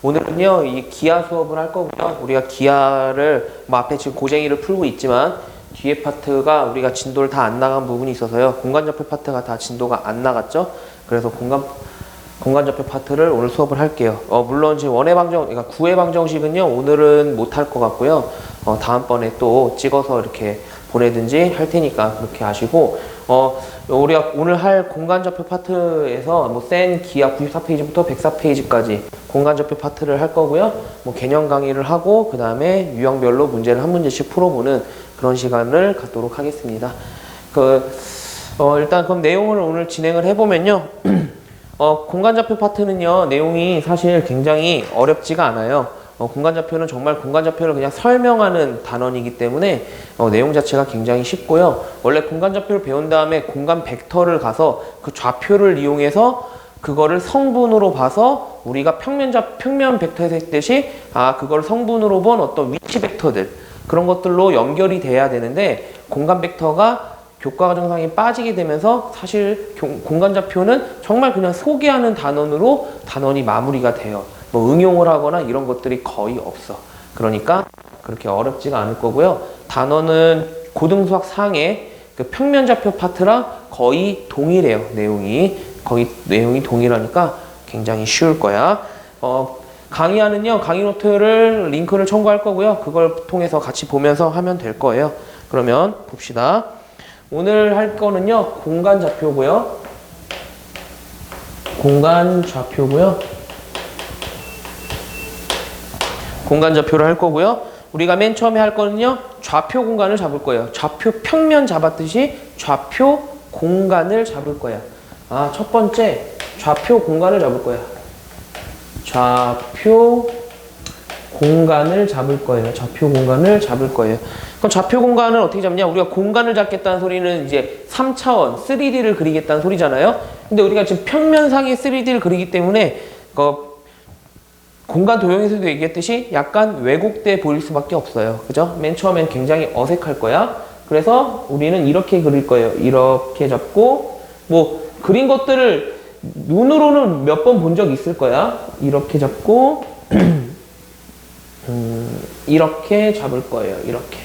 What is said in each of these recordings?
오늘은요, 이 기하 수업을 할 거고요. 우리가 기하를, 앞에 지금 고쟁이를 풀고 있지만, 뒤에 파트가 우리가 진도를 다 안 나간 부분이 있어서요. 공간좌표 파트가 다 진도가 안 나갔죠? 그래서 공간좌표 파트를 오늘 수업을 할게요. 물론 지금 그러니까 구의 방정식은요, 오늘은 못 할 것 같고요. 다음번에 또 찍어서 이렇게 보내든지 할 테니까 그렇게 아시고, 우리가 오늘 할 공간좌표 파트에서 센 기하 94페이지부터 104페이지까지 공간좌표 파트를 할 거고요. 개념 강의를 하고 그 다음에 유형별로 문제를 한 문제씩 풀어보는 그런 시간을 갖도록 하겠습니다. 일단 그럼 내용을 오늘 진행을 해보면요. 공간좌표 파트는요, 내용이 사실 굉장히 어렵지가 않아요. 공간좌표는 정말 공간좌표를 그냥 설명하는 단원이기 때문에 내용 자체가 굉장히 쉽고요. 원래 공간좌표를 배운 다음에 공간 벡터를 가서 그 좌표를 이용해서 그거를 성분으로 봐서 우리가 평면 벡터에서 했듯이 그걸 성분으로 본 어떤 위치 벡터들 그런 것들로 연결이 돼야 되는데 공간 벡터가 교과과정상에 빠지게 되면서 사실 공간좌표는 정말 그냥 소개하는 단원이 마무리가 돼요. 응용을 하거나 이런 것들이 거의 없어. 그러니까 그렇게 어렵지가 않을 거고요. 단원은 고등수학 상의 그 평면좌표 파트랑 거의 동일해요. 거의 내용이 동일하니까 굉장히 쉬울 거야. 강의하는요, 강의 노트를 링크를 첨부할 거고요. 그걸 통해서 같이 보면서 하면 될 거예요. 그러면 봅시다. 오늘 할 거는요, 공간좌표고요. 공간좌표를 할 거고요. 우리가 맨 처음에 할 거는요, 좌표 공간을 잡을 거예요. 좌표 평면 잡았듯이 좌표 공간을 잡을 거야. 첫 번째, 좌표 공간을 잡을 거야. 좌표 공간을 잡을 거예요. 그럼 좌표 공간을 어떻게 잡냐? 우리가 공간을 잡겠다는 소리는 이제 3차원, 3D를 그리겠다는 소리잖아요. 근데 우리가 지금 평면상의 3D를 그리기 때문에 공간 도형에서도 얘기했듯이 약간 왜곡돼 보일 수밖에 없어요. 그죠? 맨 처음엔 굉장히 어색할 거야. 그래서 우리는 이렇게 그릴 거예요. 이렇게 잡고, 그린 것들을 눈으로는 몇 번 본 적 있을 거야. 이렇게 잡고, 이렇게 잡을 거예요. 이렇게.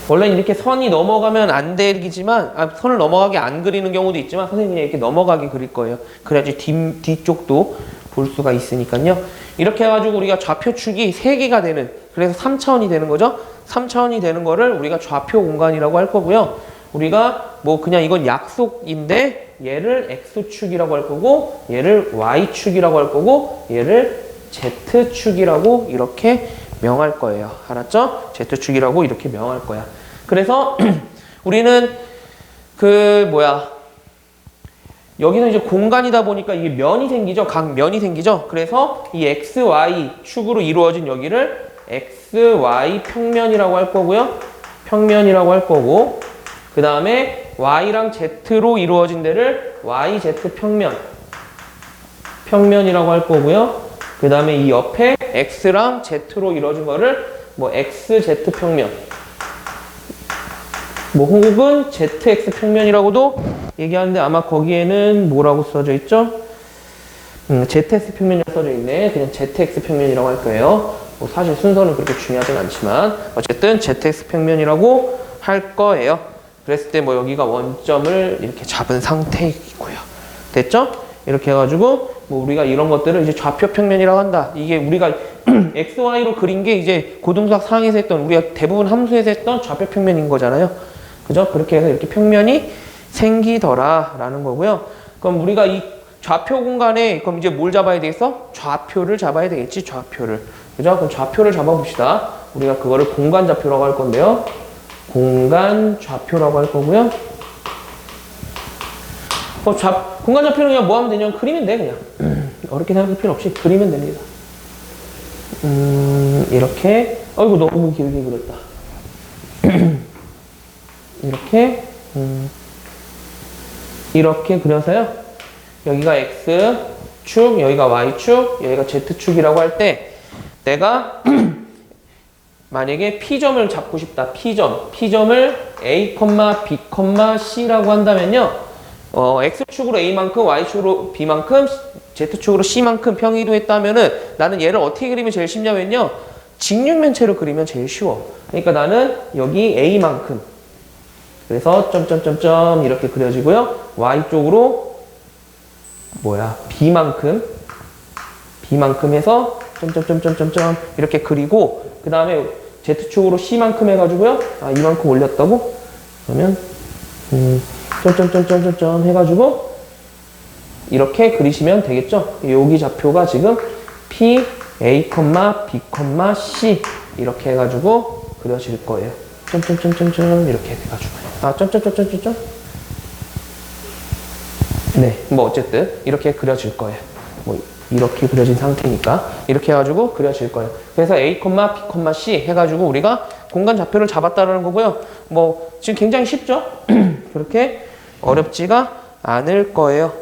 원래는 이렇게 선이 넘어가면 안 되지만, 선을 넘어가게 안 그리는 경우도 있지만, 선생님이 이렇게 넘어가게 그릴 거예요. 그래야지 뒤쪽도 볼 수가 있으니까요. 이렇게 해가지고 우리가 좌표축이 3개가 되는, 그래서 3차원이 되는 거죠. 3차원이 되는 거를 우리가 좌표 공간이라고 할 거고요. 우리가 그냥 이건 약속인데 얘를 X축이라고 할 거고, 얘를 Y축이라고 할 거고, 얘를 Z축이라고 이렇게 명할 거예요. 알았죠? Z축이라고 이렇게 명할 거야. 그래서 우리는 여기는 이제 공간이다 보니까 이게 면이 생기죠. 각면이 생기죠. 그래서 이 XY 축으로 이루어진 여기를 XY 평면이라고 할 거고요. 그 다음에 Y랑 Z로 이루어진 데를 YZ 평면이라고 할 거고요. 그 다음에 이 옆에 X랑 Z로 이루어진 거를 XZ 평면, 혹은 ZX 평면이라고도 얘기하는데 아마 거기에는 뭐라고 써져 있죠? ZX 평면이라고 써져 있네. 그냥 ZX 평면이라고 할 거예요. 사실 순서는 그렇게 중요하진 않지만 어쨌든 ZX 평면이라고 할 거예요. 그랬을 때 여기가 원점을 이렇게 잡은 상태이고요. 됐죠? 이렇게 해가지고 우리가 이런 것들을 이제 좌표 평면이라고 한다. 이게 우리가 XY로 그린 게 이제 고등수학 상에서 했던, 우리가 대부분 함수에서 했던 좌표 평면인 거잖아요. 그죠? 그렇게 해서 이렇게 평면이 생기더라 라는 거고요. 그럼 우리가 이 좌표 공간에 그럼 이제 뭘 잡아야 되겠어? 좌표를 잡아야 되겠지. 좌표를. 그죠? 그럼 좌표를 잡아봅시다. 우리가 그거를 공간좌표라고 할 건데요. 공간좌표라고 할 거고요. 공간좌표는 그냥 뭐 하면 되냐면 그리면 돼. 그냥 어렵게 생각할 필요 없이 그리면 됩니다. 이렇게. 어이구 너무 길게 그렸다. 이렇게 그려서요. 여기가 X축, 여기가 Y축, 여기가 Z축이라고 할 때 내가 만약에 P점을 잡고 싶다. P점을 A, B, C라고 한다면요. X축으로 A만큼, Y축으로 B만큼, Z축으로 C만큼 평이 이동했다면은 나는 얘를 어떻게 그리면 제일 쉽냐면요. 직육면체로 그리면 제일 쉬워. 그러니까 나는 여기 A만큼. 그래서 점점점점 이렇게 그려지고요. Y쪽으로 B만큼 해서 점점점점점 이렇게 그리고 그 다음에 Z축으로 C만큼 해가지고요. 이만큼 올렸다고? 그러면 점점점점점 해가지고 이렇게 그리시면 되겠죠. 여기 좌표가 지금 P, A, B, C 이렇게 해가지고 그려질 거예요. 점점점점점 이렇게 해가지고 점점점점점 네, 어쨌든 이렇게 그려질 거예요. 이렇게 그려진 상태니까 이렇게 해가지고 그려질 거예요. 그래서 A, B, C 해가지고 우리가 공간 좌표를 잡았다는 거고요. 지금 굉장히 쉽죠? 그렇게 어렵지가 않을 거예요.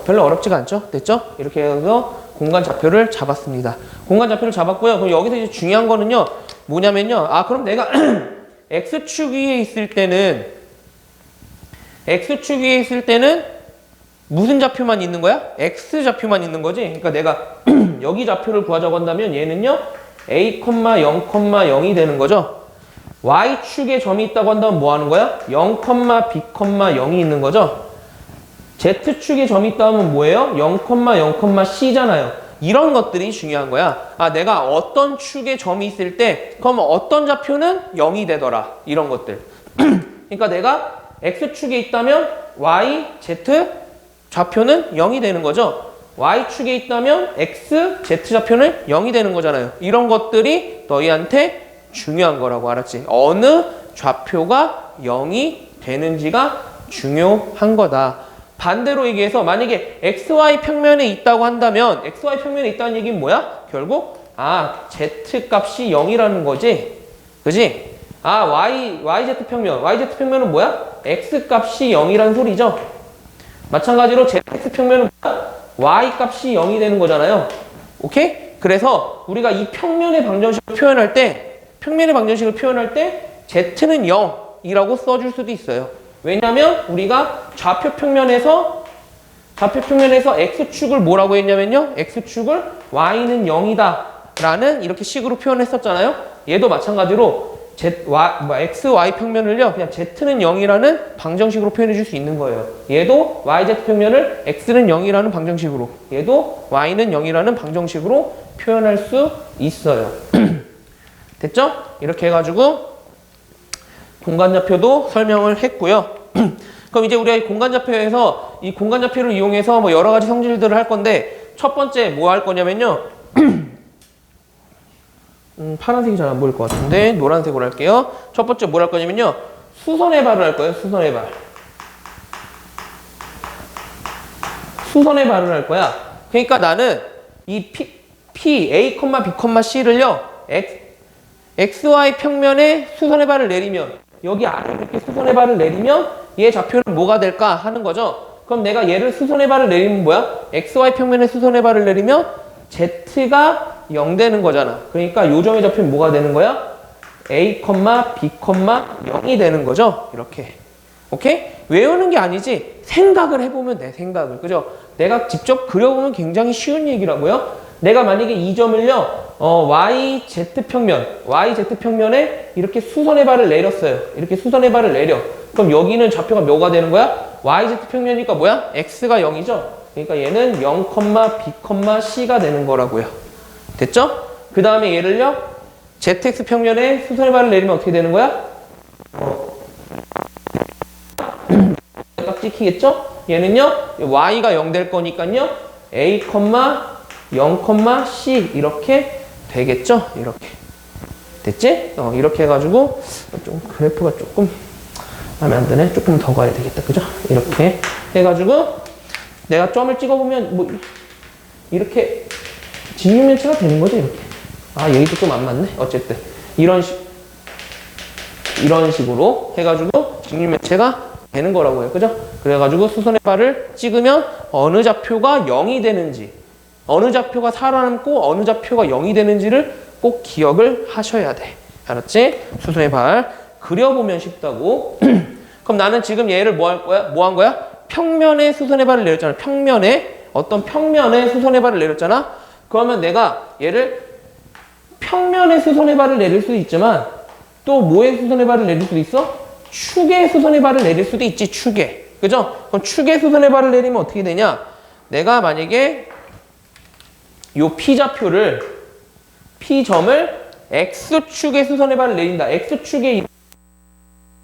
별로 어렵지가 않죠? 됐죠? 이렇게 해서 공간 좌표를 잡았습니다. 공간 좌표를 잡았고요. 그럼 여기서 이제 중요한 거는요. 뭐냐면요. 그럼 내가 X축 위에 있을 때는 무슨 좌표만 있는 거야? X 좌표만 있는 거지? 그러니까 내가 여기 좌표를 구하자고 한다면 얘는요. A, 0, 0이 되는 거죠. Y축에 점이 있다고 한다면 뭐 하는 거야? 0, B, 0이 있는 거죠. Z축에 점이 있다면 뭐예요? 0, 0, C잖아요. 이런 것들이 중요한 거야. 내가 어떤 축에 점이 있을 때 그럼 어떤 좌표는 0이 되더라. 이런 것들. 그러니까 내가 X축에 있다면 Y, Z 좌표는 0이 되는 거죠. Y축에 있다면 X, Z 좌표는 0이 되는 거잖아요. 이런 것들이 너희한테 중요한 거라고 알았지? 어느 좌표가 0이 되는지가 중요한 거다. 반대로 얘기해서 만약에 XY 평면에 있다고 한다면 XY 평면에 있다는 얘기는 뭐야? 결국 Z 값이 0이라는 거지. 그지? YZ 평면은 뭐야? X 값이 0이라는 소리죠. 마찬가지로 ZX 평면은 뭐야? Y 값이 0이 되는 거잖아요. 오케이? 그래서 우리가 이 평면의 방정식을 표현할 때 Z는 0이라고 써줄 수도 있어요. 왜냐면 우리가 좌표 평면에서 X축을 뭐라고 했냐면요. X축을 Y는 0이다 라는 이렇게 식으로 표현했었잖아요. 얘도 마찬가지로 X, Y 평면을요. 그냥 Z는 0이라는 방정식으로 표현해 줄 수 있는 거예요. 얘도 YZ 평면을 X는 0이라는 방정식으로, 얘도 Y는 0이라는 방정식으로 표현할 수 있어요. 됐죠? 이렇게 해가지고 공간좌표도 설명을 했고요. 그럼 이제 우리가 이 공간좌표에서 이 공간좌표를 이용해서 여러 가지 성질들을 할 건데 첫 번째 뭐 할 거냐면요. 파란색이 잘 안 보일 것 같은데 노란색으로 할게요. 첫 번째 뭘 할 거냐면요. 수선의 발을 할 거예요. 수선의 발. 수선의 발을 할 거야. 그러니까 나는 이 P, A, B, C를요. XY 평면에 수선의 발을 내리면 여기 아래 이렇게 수선의 발을 내리면 얘 좌표는 뭐가 될까 하는 거죠. 그럼 내가 얘를 수선의 발을 내리면 뭐야? XY 평면에 수선의 발을 내리면 Z가 0 되는 거잖아. 그러니까 요 점의 좌표는 뭐가 되는 거야? A, B, 0이 되는 거죠. 이렇게. 오케이? 외우는 게 아니지. 생각을 해보면 돼. 생각을. 그죠? 내가 직접 그려보면 굉장히 쉬운 얘기라고요. 내가 만약에 이 점을요. YZ 평면에 이렇게 수선의 발을 내렸어요. 이렇게 수선의 발을 내려. 그럼 여기는 좌표가 뭐가 되는 거야? YZ 평면이니까 뭐야? X가 0이죠? 그러니까 얘는 0, B, C가 되는 거라고요. 됐죠? 그 다음에 얘를요. ZX 평면에 수선의 발을 내리면 어떻게 되는 거야? 딱 찍히겠죠? 얘는요. Y가 0 될 거니까요. A, 0, C 이렇게 되겠죠? 이렇게. 됐지? 이렇게 해가지고 좀 그래프가 조금 마음에 안 드네. 조금 더 가야 되겠다. 그죠? 이렇게 해가지고 내가 점을 찍어보면 이렇게 직육면체가 되는 거죠. 이렇게. 여기도 좀 안 맞네. 어쨌든 이런 식으로 해가지고 직육면체가 되는 거라고요. 그죠? 그래가지고 수선의 발을 찍으면 어느 좌표가 0이 되는지, 어느 좌표가 살아남고 어느 좌표가 0이 되는지를 꼭 기억을 하셔야 돼. 알았지? 수선의 발 그려보면 쉽다고. 그럼 나는 지금 얘를 뭐 할 거야? 뭐 한 거야? 평면에 수선의 발을 내렸잖아. 평면에 어떤 평면에 수선의 발을 내렸잖아. 그러면 내가 얘를 평면에 수선의 발을 내릴 수도 있지만 또 뭐에 수선의 발을 내릴 수도 있어? 축에 수선의 발을 내릴 수도 있지. 축에. 그죠? 그럼 축에 수선의 발을 내리면 어떻게 되냐? 내가 만약에 요 P좌표를 P점을 X축에 수선의 발을 내린다. X축에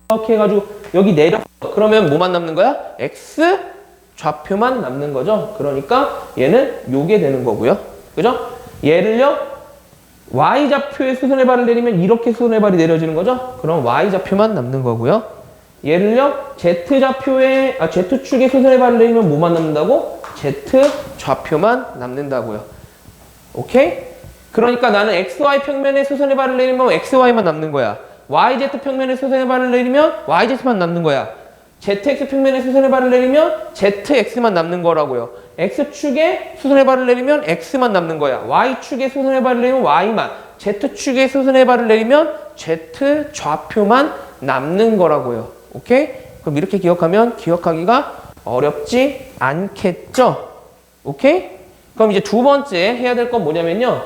이렇게 해가지고 여기 내렸어. 그러면 뭐만 남는 거야? X 좌표만 남는 거죠. 그러니까 얘는 요게 되는 거고요. 그죠? 얘를요 Y좌표에 수선의 발을 내리면 이렇게 수선의 발이 내려지는 거죠. 그럼 Y좌표만 남는 거고요. 얘를요 Z축에 수선의 발을 내리면 뭐만 남는다고? Z좌표만 남는다고요. 오케이? 그러니까 나는 XY 평면에 수선의 발을 내리면 XY만 남는 거야. YZ 평면에 수선의 발을 내리면 YZ만 남는 거야. ZX 평면에 수선의 발을 내리면 ZX만 남는 거라고요. X축에 수선의 발을 내리면 X만 남는 거야. Y축에 수선의 발을 내리면 Y만. Z축에 수선의 발을 내리면 Z 좌표만 남는 거라고요. 오케이? 그럼 이렇게 기억하면 기억하기가 어렵지 않겠죠? 오케이? 그럼 이제 두 번째 해야 될 건 뭐냐면요.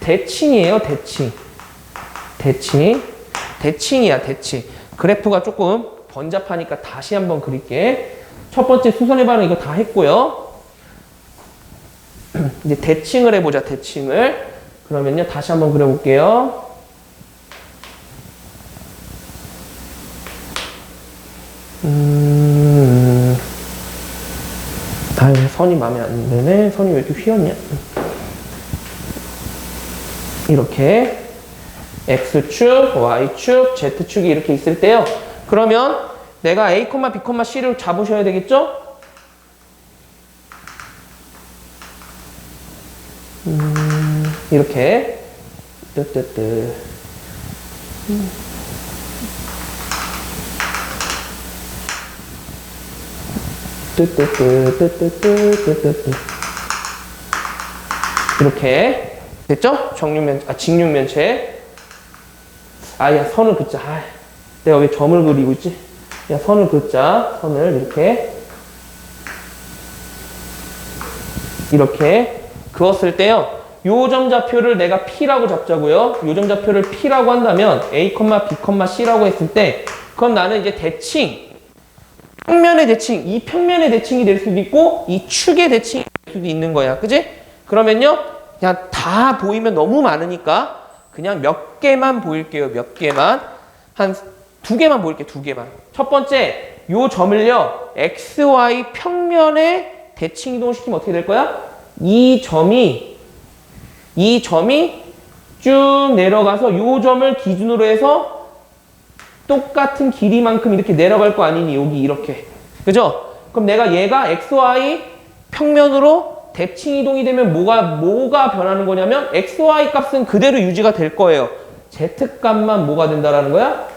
대칭이에요, 대칭. 대칭이야, 대칭. 그래프가 조금 번잡하니까 다시 한번 그릴게. 첫 번째 수선의 발은 이거 다 했고요. 이제 대칭을 해보자, 대칭을. 그러면요, 다시 한번 그려볼게요. 선이 마음에 안 드네. 선이 왜 이렇게 휘었냐? 이렇게 X축, Y축, Z축이 이렇게 있을 때요. 그러면 내가 A, B, C를 잡으셔야 되겠죠? 이렇게 이렇게 됐죠? 직육면체. 야, 선을 긋자. 내가 왜 점을 그리고 있지? 야, 선을 긋자. 선을 이렇게 그었을 때요. 요 점좌표를 내가 P라고 잡자고요. 요 점좌표를 P라고 한다면 A, B, C라고 했을 때 그럼 나는 이제 대칭, 평면의 대칭, 이 평면의 대칭이 될 수도 있고 이 축의 대칭이 될 수도 있는 거야. 그지? 그러면요. 그냥 다 보이면 너무 많으니까 그냥 몇 개만 보일게요. 몇 개만. 한 두 개만 보일게요. 두 개만. 첫 번째, 요 점을요. XY 평면에 대칭 이동시키면 어떻게 될 거야? 이 점이 쭉 내려가서 요 점을 기준으로 해서 똑같은 길이만큼 이렇게 내려갈 거 아니니? 여기 이렇게. 그죠? 그럼 내가 얘가 XY 평면으로 대칭 이동이 되면 뭐가 변하는 거냐면 XY 값은 그대로 유지가 될 거예요. Z 값만 뭐가 된다라는 거야?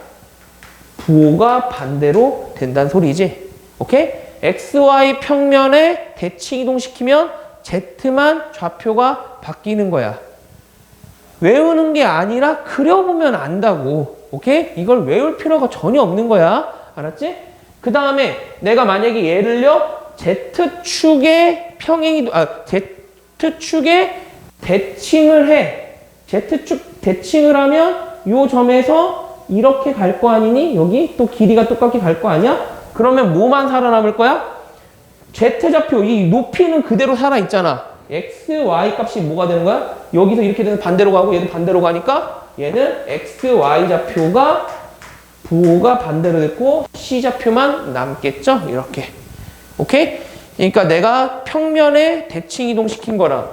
부호가 반대로 된다는 소리지. 오케이? XY 평면에 대칭 이동시키면 Z만 좌표가 바뀌는 거야. 외우는 게 아니라 그려보면 안다고. 오케이? 이걸 외울 필요가 전혀 없는 거야. 알았지? 그 다음에 내가 만약에 얘를요. Z축에 Z축에 대칭을 해. Z축 대칭을 하면 요 점에서 이렇게 갈 거 아니니? 여기 또 길이가 똑같게 갈 거 아니야? 그러면 뭐만 살아남을 거야? Z좌표, 이 높이는 그대로 살아있잖아. X, Y 값이 뭐가 되는 거야? 여기서 이렇게 되면 반대로 가고 얘도 반대로 가니까 얘는 X, Y 좌표가 부호가 반대로 됐고 C좌표만 남겠죠? 이렇게. 오케이? 그러니까 내가 평면에 대칭 이동시킨 거랑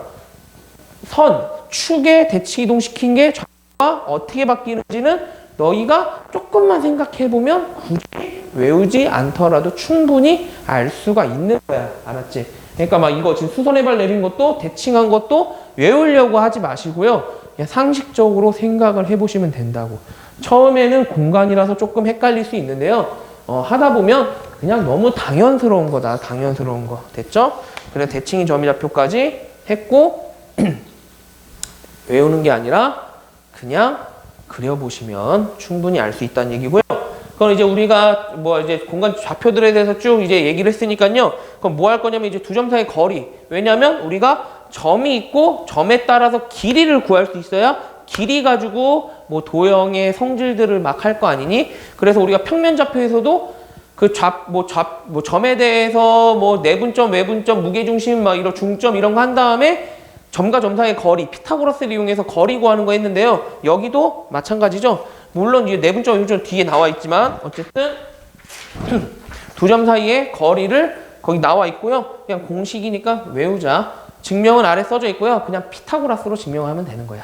축에 대칭 이동시킨 게 좌표가 어떻게 바뀌는지는 너희가 조금만 생각해보면 굳이 외우지 않더라도 충분히 알 수가 있는 거야. 알았지? 그러니까 막 이거 지금 수선의 발 내린 것도 대칭한 것도 외우려고 하지 마시고요. 그냥 상식적으로 생각을 해보시면 된다고. 처음에는 공간이라서 조금 헷갈릴 수 있는데요. 하다 보면 그냥 너무 당연스러운 거다. 당연스러운 거. 됐죠? 그래서 대칭이 점유좌표까지 했고 외우는 게 아니라 그냥 그려보시면 충분히 알 수 있다는 얘기고요. 그럼 그건 이제 우리가 뭐 이제 공간 좌표들에 대해서 쭉 이제 얘기를 했으니까요. 그럼 뭐 할 거냐면 이제 두 점 사이의 거리. 왜냐면 우리가 점이 있고 점에 따라서 길이를 구할 수 있어야 길이 가지고 뭐 도형의 성질들을 막 할 거 아니니? 그래서 우리가 평면 좌표에서도 그 점에 대해서 뭐 내분점, 외분점, 무게중심 막 이런 중점 이런 거 한 다음에 점과 점 사이의 거리, 피타고라스를 이용해서 거리 구하는 거 했는데요. 여기도 마찬가지죠. 물론 이제 내분점, 외분점 뒤에 나와 있지만 어쨌든 두 점 사이의 거리를 거기 나와 있고요. 그냥 공식이니까 외우자. 증명은 아래 써져 있고요. 그냥 피타고라스로 증명하면 되는 거야.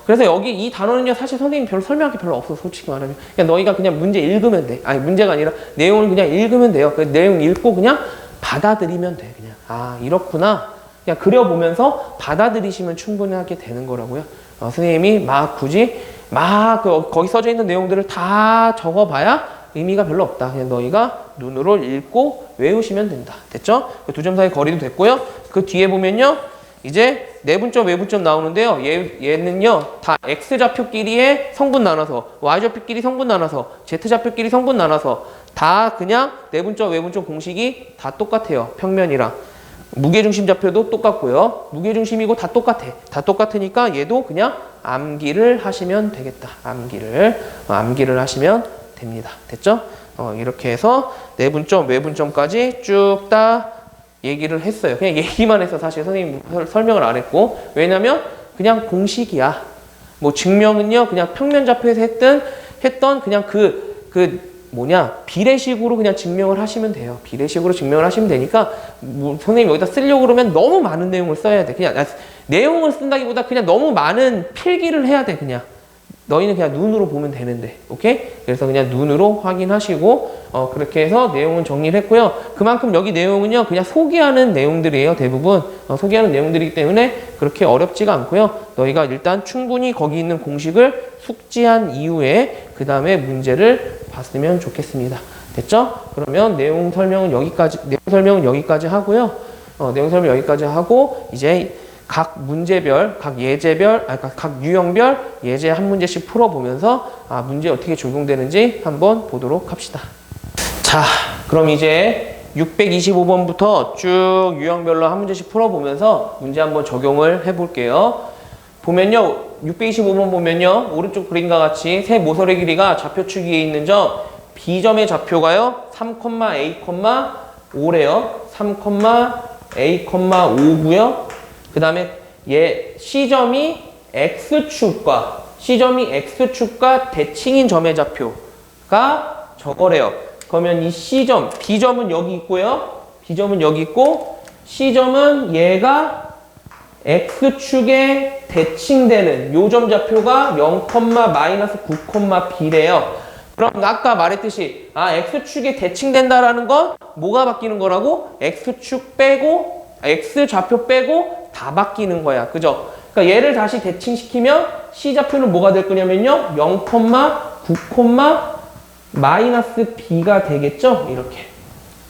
그래서 여기 이 단어는요, 사실 선생님 별로 설명할 게 별로 없어, 솔직히 말하면. 그냥 너희가 그냥 문제 읽으면 돼. 아니, 문제가 아니라 내용을 그냥 읽으면 돼요. 그 내용 읽고 그냥 받아들이면 돼. 그냥. 아, 이렇구나. 그냥 그려보면서 받아들이시면 충분하게 되는 거라고요. 선생님이 막 굳이 거기 써져 있는 내용들을 다 적어봐야 의미가 별로 없다. 그냥 너희가 눈으로 읽고 외우시면 된다. 됐죠? 그 두 점 사이 거리도 됐고요. 그 뒤에 보면요. 이제 내분점, 외분점 나오는데요. 얘는요, 다 X좌표끼리의 성분 나눠서, Y좌표끼리 성분 나눠서, Z좌표끼리 성분 나눠서, 다 그냥 내분점, 외분점 공식이 다 똑같아요. 평면이랑. 무게중심 좌표도 똑같고요. 무게중심이고 다 똑같아. 다 똑같으니까 얘도 그냥 암기를 하시면 되겠다. 암기를 하시면 됩니다. 됐죠? 이렇게 해서 내분점, 외분점까지 쭉 다 얘기를 했어요. 그냥 얘기만 해서 사실 선생님 설명을 안 했고, 왜냐면 그냥 공식이야. 뭐 증명은요, 그냥 평면 좌표에서 했던 그냥 비례식으로 그냥 증명을 하시면 돼요. 비례식으로 증명을 하시면 되니까, 뭐 선생님 여기다 쓰려고 그러면 너무 많은 내용을 써야 돼. 그냥 내용을 쓴다기보다 그냥 너무 많은 필기를 해야 돼, 그냥. 너희는 그냥 눈으로 보면 되는데, 오케이? 그래서 그냥 눈으로 확인하시고, 그렇게 해서 내용은 정리를 했고요. 그만큼 여기 내용은요, 그냥 소개하는 내용들이에요, 대부분. 소개하는 내용들이기 때문에 그렇게 어렵지가 않고요. 너희가 일단 충분히 거기 있는 공식을 숙지한 이후에, 그 다음에 문제를 봤으면 좋겠습니다. 됐죠? 그러면 내용 설명은 여기까지 하고요. 내용 설명 여기까지 하고, 이제 각 문제별, 각 유형별 예제 한 문제씩 풀어보면서 문제 어떻게 적용되는지 한번 보도록 합시다. 자, 그럼 이제 625번부터 쭉 유형별로 한 문제씩 풀어보면서 문제 한번 적용을 해볼게요. 보면요, 625번 보면요, 오른쪽 그림과 같이 세 모서리 길이가 좌표축 위에 있는 점, B점의 좌표가요, 3,A,5래요. 3,A,5고요. 그 다음에 C점이 X축과 대칭인 점의 좌표가 저거래요. 그러면 이 C점, B점은 여기 있고요. B점은 여기 있고, C점은 얘가 X축에 대칭되는 요 점 좌표가 0,-9,B래요. 그럼 아까 말했듯이 X축에 대칭된다라는 건 뭐가 바뀌는 거라고? X좌표 빼고 다 바뀌는 거야. 그죠? 그러니까 얘를 다시 대칭시키면 C좌표는 뭐가 될 거냐면요, 0,9,-B가 되겠죠? 이렇게.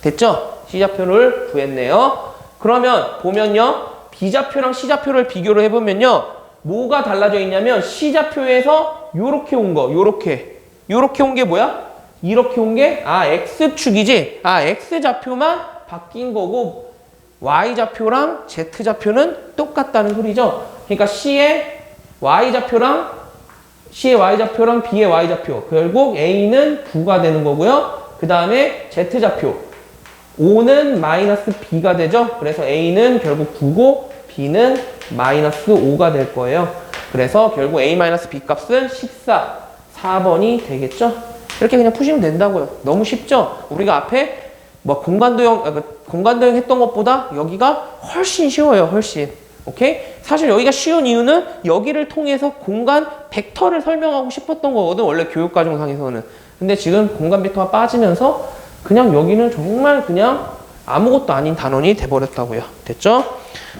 됐죠? C좌표를 구했네요. 그러면 보면요, B좌표랑 C좌표를 비교를 해보면요, 뭐가 달라져 있냐면 C좌표에서 요렇게 온 거, 요렇게 온 게 뭐야? 이렇게 온 게 X축이지? X좌표만 바뀐 거고 Y좌표랑 Z좌표는 똑같다는 소리죠. 그러니까 C의 Y좌표랑 B의 Y좌표, 결국 A는 9가 되는 거고요. 그 다음에 Z좌표 5는 -B가 되죠. 그래서 A는 결국 9고 B는 -5가 될 거예요. 그래서 결국 A-B 값은 4번이 되겠죠. 이렇게 그냥 푸시면 된다고요. 너무 쉽죠? 우리가 앞에 뭐 공간도형 했던 것보다 여기가 훨씬 쉬워요. 훨씬. 오케이? 사실 여기가 쉬운 이유는 여기를 통해서 공간 벡터를 설명하고 싶었던 거거든. 원래 교육과정상에서는. 근데 지금 공간 벡터가 빠지면서 그냥 여기는 정말 그냥 아무것도 아닌 단원이 돼버렸다고요. 됐죠?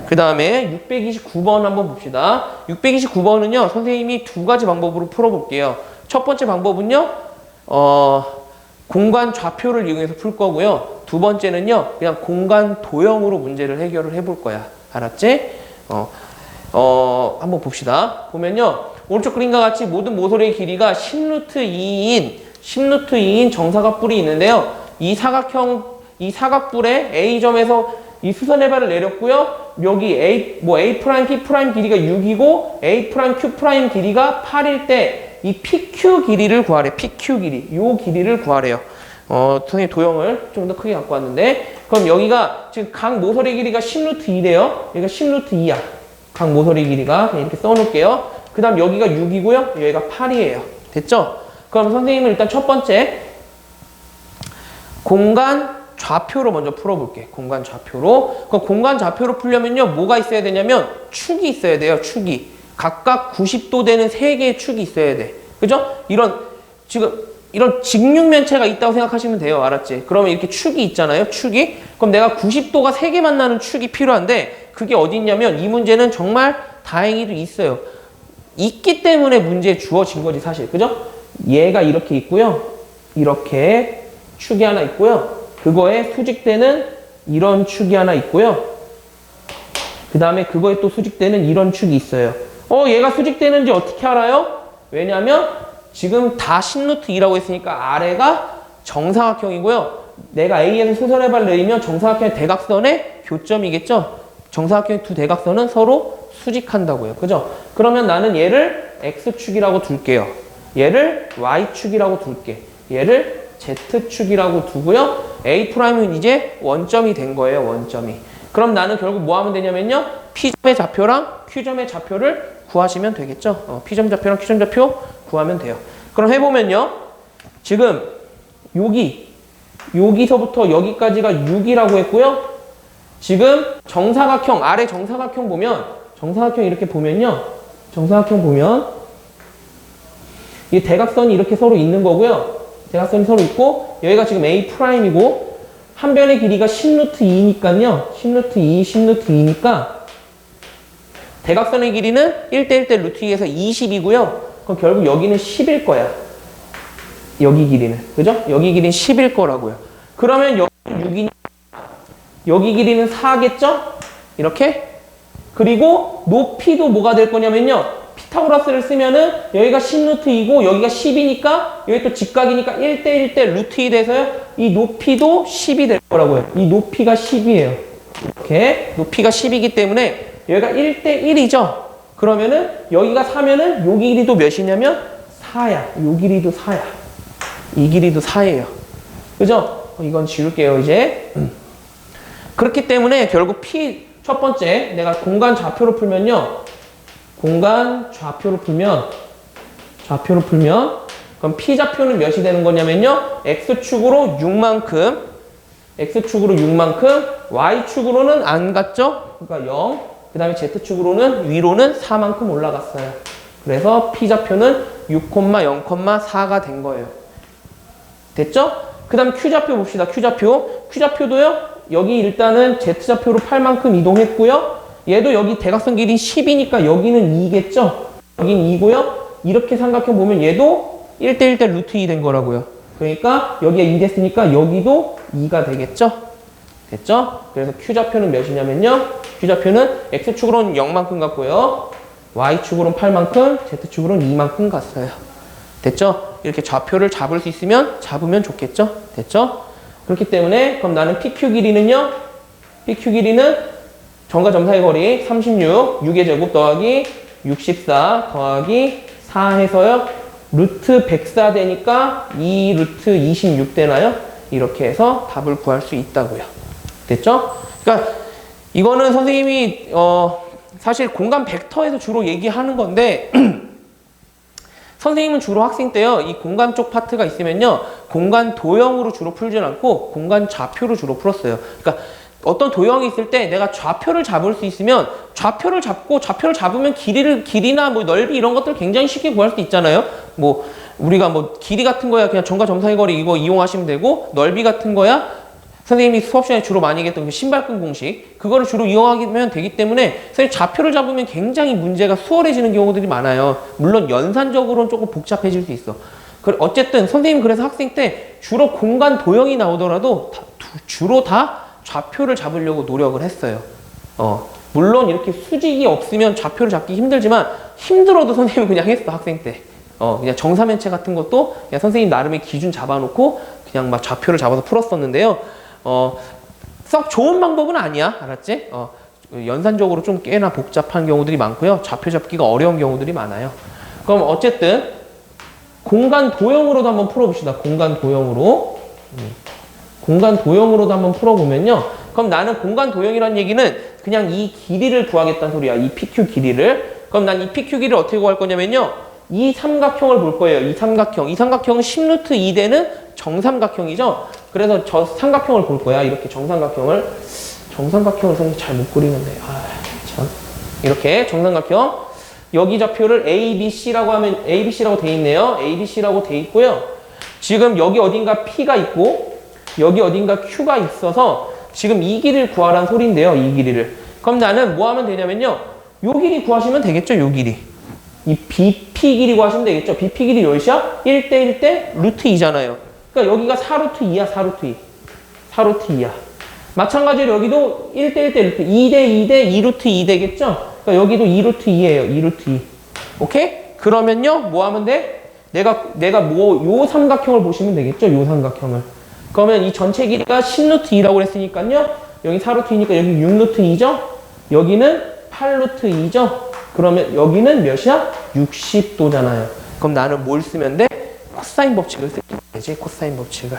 그 다음에 629번 한번 봅시다. 629번은요, 선생님이 두 가지 방법으로 풀어볼게요. 첫 번째 방법은요, 공간 좌표를 이용해서 풀 거고요. 두 번째는요, 그냥 공간 도형으로 문제를 해결을 해볼 거야. 알았지? 한번 봅시다. 보면요, 오른쪽 그림과 같이 모든 모서리의 길이가 10루트 2인 10루트 2인 정사각뿔이 있는데요. 이 사각뿔에 A점에서 이 수선해발을 내렸고요. 여기 A P' 길이가 6이고 A Q' 길이가 8일 때 이 PQ 길이를 구하래. PQ 길이. 요 길이를 구하래요. 선생님 도형을 좀 더 크게 갖고 왔는데, 그럼 여기가 지금 각 모서리 길이가 10루트 2래요. 여기가 10루트 2야. 각 모서리 길이가. 그냥 이렇게 써놓을게요. 그 다음 여기가 6이고요. 여기가 8이에요. 됐죠? 그럼 선생님은 일단 첫 번째 공간 좌표로 먼저 풀어볼게. 공간 좌표로. 그럼 공간 좌표로 풀려면요. 뭐가 있어야 되냐면 축이 있어야 돼요. 축이. 각각 90도 되는 3개의 축이 있어야 돼. 그죠? 이런 직육면체가 있다고 생각하시면 돼요. 알았지? 그러면 이렇게 축이 있잖아요. 축이. 그럼 내가 90도가 3개 만나는 축이 필요한데 그게 어디 있냐면 이 문제는 정말 다행히도 있어요. 있기 때문에 문제에 주어진 거지 사실. 그죠? 얘가 이렇게 있고요. 이렇게 축이 하나 있고요. 그거에 수직되는 이런 축이 하나 있고요. 그 다음에 그거에 또 수직되는 이런 축이 있어요. 얘가 수직되는지 어떻게 알아요? 왜냐면 지금 다 10루트 2라고 했으니까 아래가 정사각형이고요. 내가 A에서 수선해발 내리면 정사각형의 대각선의 교점이겠죠? 정사각형의 두 대각선은 서로 수직한다고요. 그죠? 그러면 나는 얘를 X축이라고 둘게요. 얘를 Y축이라고 둘게. 얘를 Z축이라고 두고요. A'은 이제 원점이 된 거예요. 원점이. 그럼 나는 결국 뭐 하면 되냐면요. P점의 좌표랑 Q점의 좌표를 구하시면 되겠죠. P점 좌표랑 Q점 좌표 구하면 돼요. 그럼 해보면요. 지금 여기서부터 여기까지가 6이라고 했고요. 지금 정사각형, 아래 정사각형 보면, 정사각형 이렇게 보면요. 정사각형 보면 이 대각선이 이렇게 서로 있는 거고요. 대각선이 서로 있고 여기가 지금 A'이고 한 변의 길이가 10루트 2니까요. 10루트 2, 10루트 2니까 대각선의 길이는 1대 1대 루트 2에서 20이고요. 그럼 결국 여기는 10일 거야. 여기 길이는. 그죠? 여기 길이는 10일 거라고요. 그러면 여기는 6이니까 여기 길이는 4겠죠? 이렇게. 그리고 높이도 뭐가 될 거냐면요. 피타고라스를 쓰면은 여기가 10루트 2고 여기가 10이니까 여기 또 직각이니까 1대 1대 루트 2 돼서요. 이 높이도 10이 될 거라고요. 이 높이가 10이에요. 이렇게. 높이가 10이기 때문에 여기가 1대 1이죠. 그러면은 여기가 4면은 요 길이도 몇이냐면 4야. 요 길이도 4야. 이 길이도 4예요. 그죠? 이건 지울게요, 이제. 그렇기 때문에 결국 첫 번째 내가 공간 좌표로 풀면요. 공간 좌표로 풀면 그럼 P 좌표는 몇이 되는 거냐면요. X축으로 6만큼 Y축으로는 안 갔죠? 그러니까 0. 그 다음에 Z축으로는 위로는 4만큼 올라갔어요. 그래서 P 좌표는 6,0,4가 된 거예요. 됐죠? 그 다음 Q 좌표 봅시다. Q 좌표도요. 여기 일단은 Z좌표로 8만큼 이동했고요. 얘도 여기 대각선 길이 10이니까 여기는 2겠죠? 여기는 2고요. 이렇게 삼각형 보면 얘도 1대 1대 루트 2 된 거라고요. 그러니까 여기가 2 됐으니까 여기도 2가 되겠죠? 됐죠? 그래서 Q좌표는 몇이냐면요. Q좌표는 X축으로는 0만큼 갔고요. Y축으로는 8만큼, Z축으로는 2만큼 갔어요. 됐죠? 이렇게 좌표를 잡을 수 있으면 잡으면 좋겠죠? 됐죠? 그렇기 때문에 그럼 나는 PQ 길이는요. PQ 길이는 점과 점 사이 거리 36, 6의 제곱 더하기 64 더하기 4 해서요. 루트 104 되니까 2 루트 26 되나요? 이렇게 해서 답을 구할 수 있다고요. 됐죠? 그러니까 이거는 선생님이 사실 공간 벡터에서 주로 얘기하는 건데 선생님은 주로 학생 때요. 이 공간 쪽 파트가 있으면요. 공간 도형으로 주로 풀진 않고 공간 좌표로 주로 풀었어요. 그러니까 어떤 도형이 있을 때 내가 좌표를 잡을 수 있으면 좌표를 잡으면 길이나 뭐 넓이 이런 것들 굉장히 쉽게 구할 수 있잖아요. 뭐 우리가 뭐 길이 같은 거야 그냥 점과 점 사이 거리 이거 이용하시면 되고 넓이 같은 거야 선생님이 수업 시간에 주로 많이 얘기했던 그 신발끈 공식 그거를 주로 이용하면 되기 때문에 선생님 좌표를 잡으면 굉장히 문제가 수월해지는 경우들이 많아요. 물론 연산적으로는 조금 복잡해질 수 있어. 어쨌든 선생님 그래서 학생 때 주로 공간 도형이 나오더라도 주로 다 좌표를 잡으려고 노력을 했어요. 물론 이렇게 수직이 없으면 좌표를 잡기 힘들지만 힘들어도 선생님은 그냥 했어 학생 때. 그냥 정사면체 같은 것도 그냥 선생님 나름의 기준 잡아놓고 그냥 막 좌표를 잡아서 풀었었는데요. 썩 좋은 방법은 아니야. 알았지? 연산적으로 좀 꽤나 복잡한 경우들이 많고요. 좌표 잡기가 어려운 경우들이 많아요. 그럼 어쨌든 공간 도형으로도 한번 풀어봅시다. 공간 도형으로. 공간 도형으로도 한번 풀어보면요. 그럼 나는 공간 도형이라는 얘기는 그냥 이 길이를 구하겠다는 소리야. 이 PQ 길이를. 그럼 난 이 PQ 길이를 어떻게 구할 거냐면요. 이 삼각형을 볼 거예요. 이 삼각형. 이 삼각형은 10루트 2대는 정삼각형이죠. 그래서 저 삼각형을 볼 거야. 이렇게 정삼각형을. 정삼각형을 선생님 잘 못 그리는데. 참. 이렇게 정삼각형. 여기 좌표를 ABC라고 하면 ABC라고 돼 있네요. ABC라고 돼 있고요. 지금 여기 어딘가 P가 있고 여기 어딘가 Q가 있어서 지금 이 길이를 구하라는 소리인데요. 이 길이를. 그럼 나는 뭐 하면 되냐면요. 요 길이 구하시면 되겠죠. 요 길이. 이 BP 길이 구하시면 되겠죠. BP 길이 몇이야? 1대 1대 루트 2잖아요. 그러니까 여기가 4루트 2야. 4루트 2. 4루트 2야. 마찬가지로 여기도 1대 1대 루트 2대 2대 2루트 2 되겠죠. 그러니까 여기도 2루트 2예요. 2루트 2. 오케이? 그러면요. 뭐 하면 돼? 내가 요 삼각형을 보시면 되겠죠. 요 삼각형을. 그러면 이 전체 길이가 10루트 2라고 그랬으니까요. 여기 4루트 2니까 여기 6루트 2죠. 여기는 8루트 2죠. 그러면 여기는 몇이야? 60도잖아요. 그럼 나는 뭘 쓰면 돼? 코사인 법칙을 쓰면 되지. 코사인 법칙을.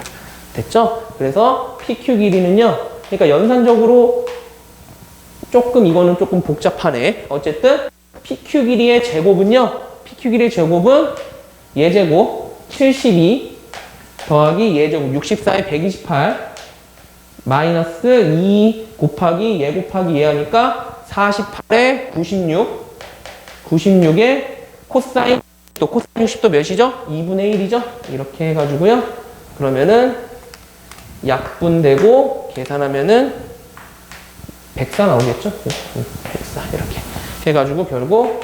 됐죠? 그래서 PQ 길이는요. 그러니까 연산적으로 이거는 조금 복잡하네. 어쨌든 PQ 길이의 제곱은요. PQ 길이의 제곱은 예제곱 72 더하기 예제곱 64에 128 마이너스 2 곱하기 예 곱하기 예 하니까 48에 96에 코사인 또 코사인 60도 몇이죠? 2분의 1이죠? 이렇게 해가지고요. 그러면은 약분되고 계산하면은 104 나오겠죠? 104 이렇게 해가지고 결국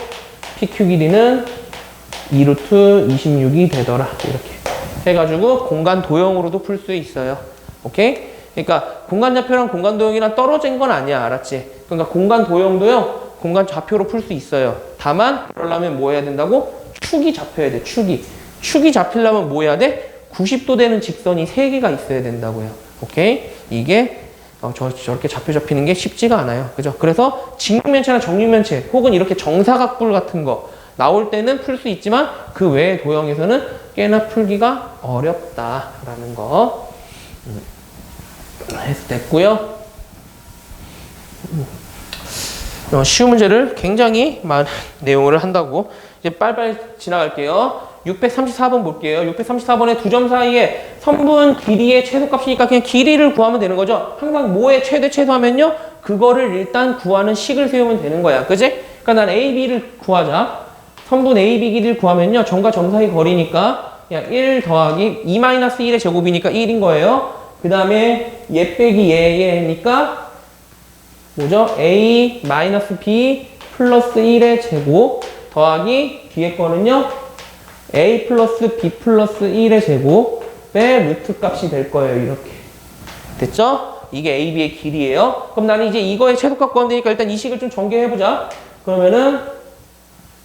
PQ 길이는 2루트 26이 되더라. 이렇게 해가지고 공간 도형으로도 풀 수 있어요. 오케이? 그러니까 공간 좌표랑 공간 도형이랑 떨어진 건 아니야. 알았지? 그러니까 공간 도형도요. 공간 좌표로 풀 수 있어요. 다만 그러려면 뭐 해야 된다고? 축이 잡혀야 돼. 축이 잡히려면 뭐 해야 돼? 90도 되는 직선이 3개가 있어야 된다고요. 오케이? 이게 저렇게 좌표 잡히는 게 쉽지가 않아요. 그죠? 그래서 직육면체나 정육면체 혹은 이렇게 정사각뿔 같은 거 나올 때는 풀 수 있지만 그 외의 도형에서는 꽤나 풀기가 어렵다라는 거 해서 됐고요. 쉬운 문제를 굉장히 많은 내용을 한다고 이제 빨리빨리 지나갈게요. 634번 볼게요. 634번에 두 점 사이에 선분 길이의 최소값이니까 그냥 길이를 구하면 되는 거죠. 항상 뭐의 최대 하면요. 그거를 일단 구하는 식을 세우면 되는 거야. 그지? 그러니까 난 AB를 구하자. 선분 AB 길이를 구하면요. 점과 점 사이 거리니까 그냥 1 더하기 2-1의 제곱이니까 1인 거예요. 그 다음에 얘 빼기 얘니까 뭐죠? A 마이너스 B 플러스 1의 제곱 더하기 뒤에 거는요. A 플러스 B 플러스 1의 제곱의 루트 값이 될 거예요. 이렇게. 됐죠? 이게 AB의 길이에요. 그럼 나는 이제 이거의 최소값 구하면 되니까 일단 이 식을 좀 전개해보자. 그러면은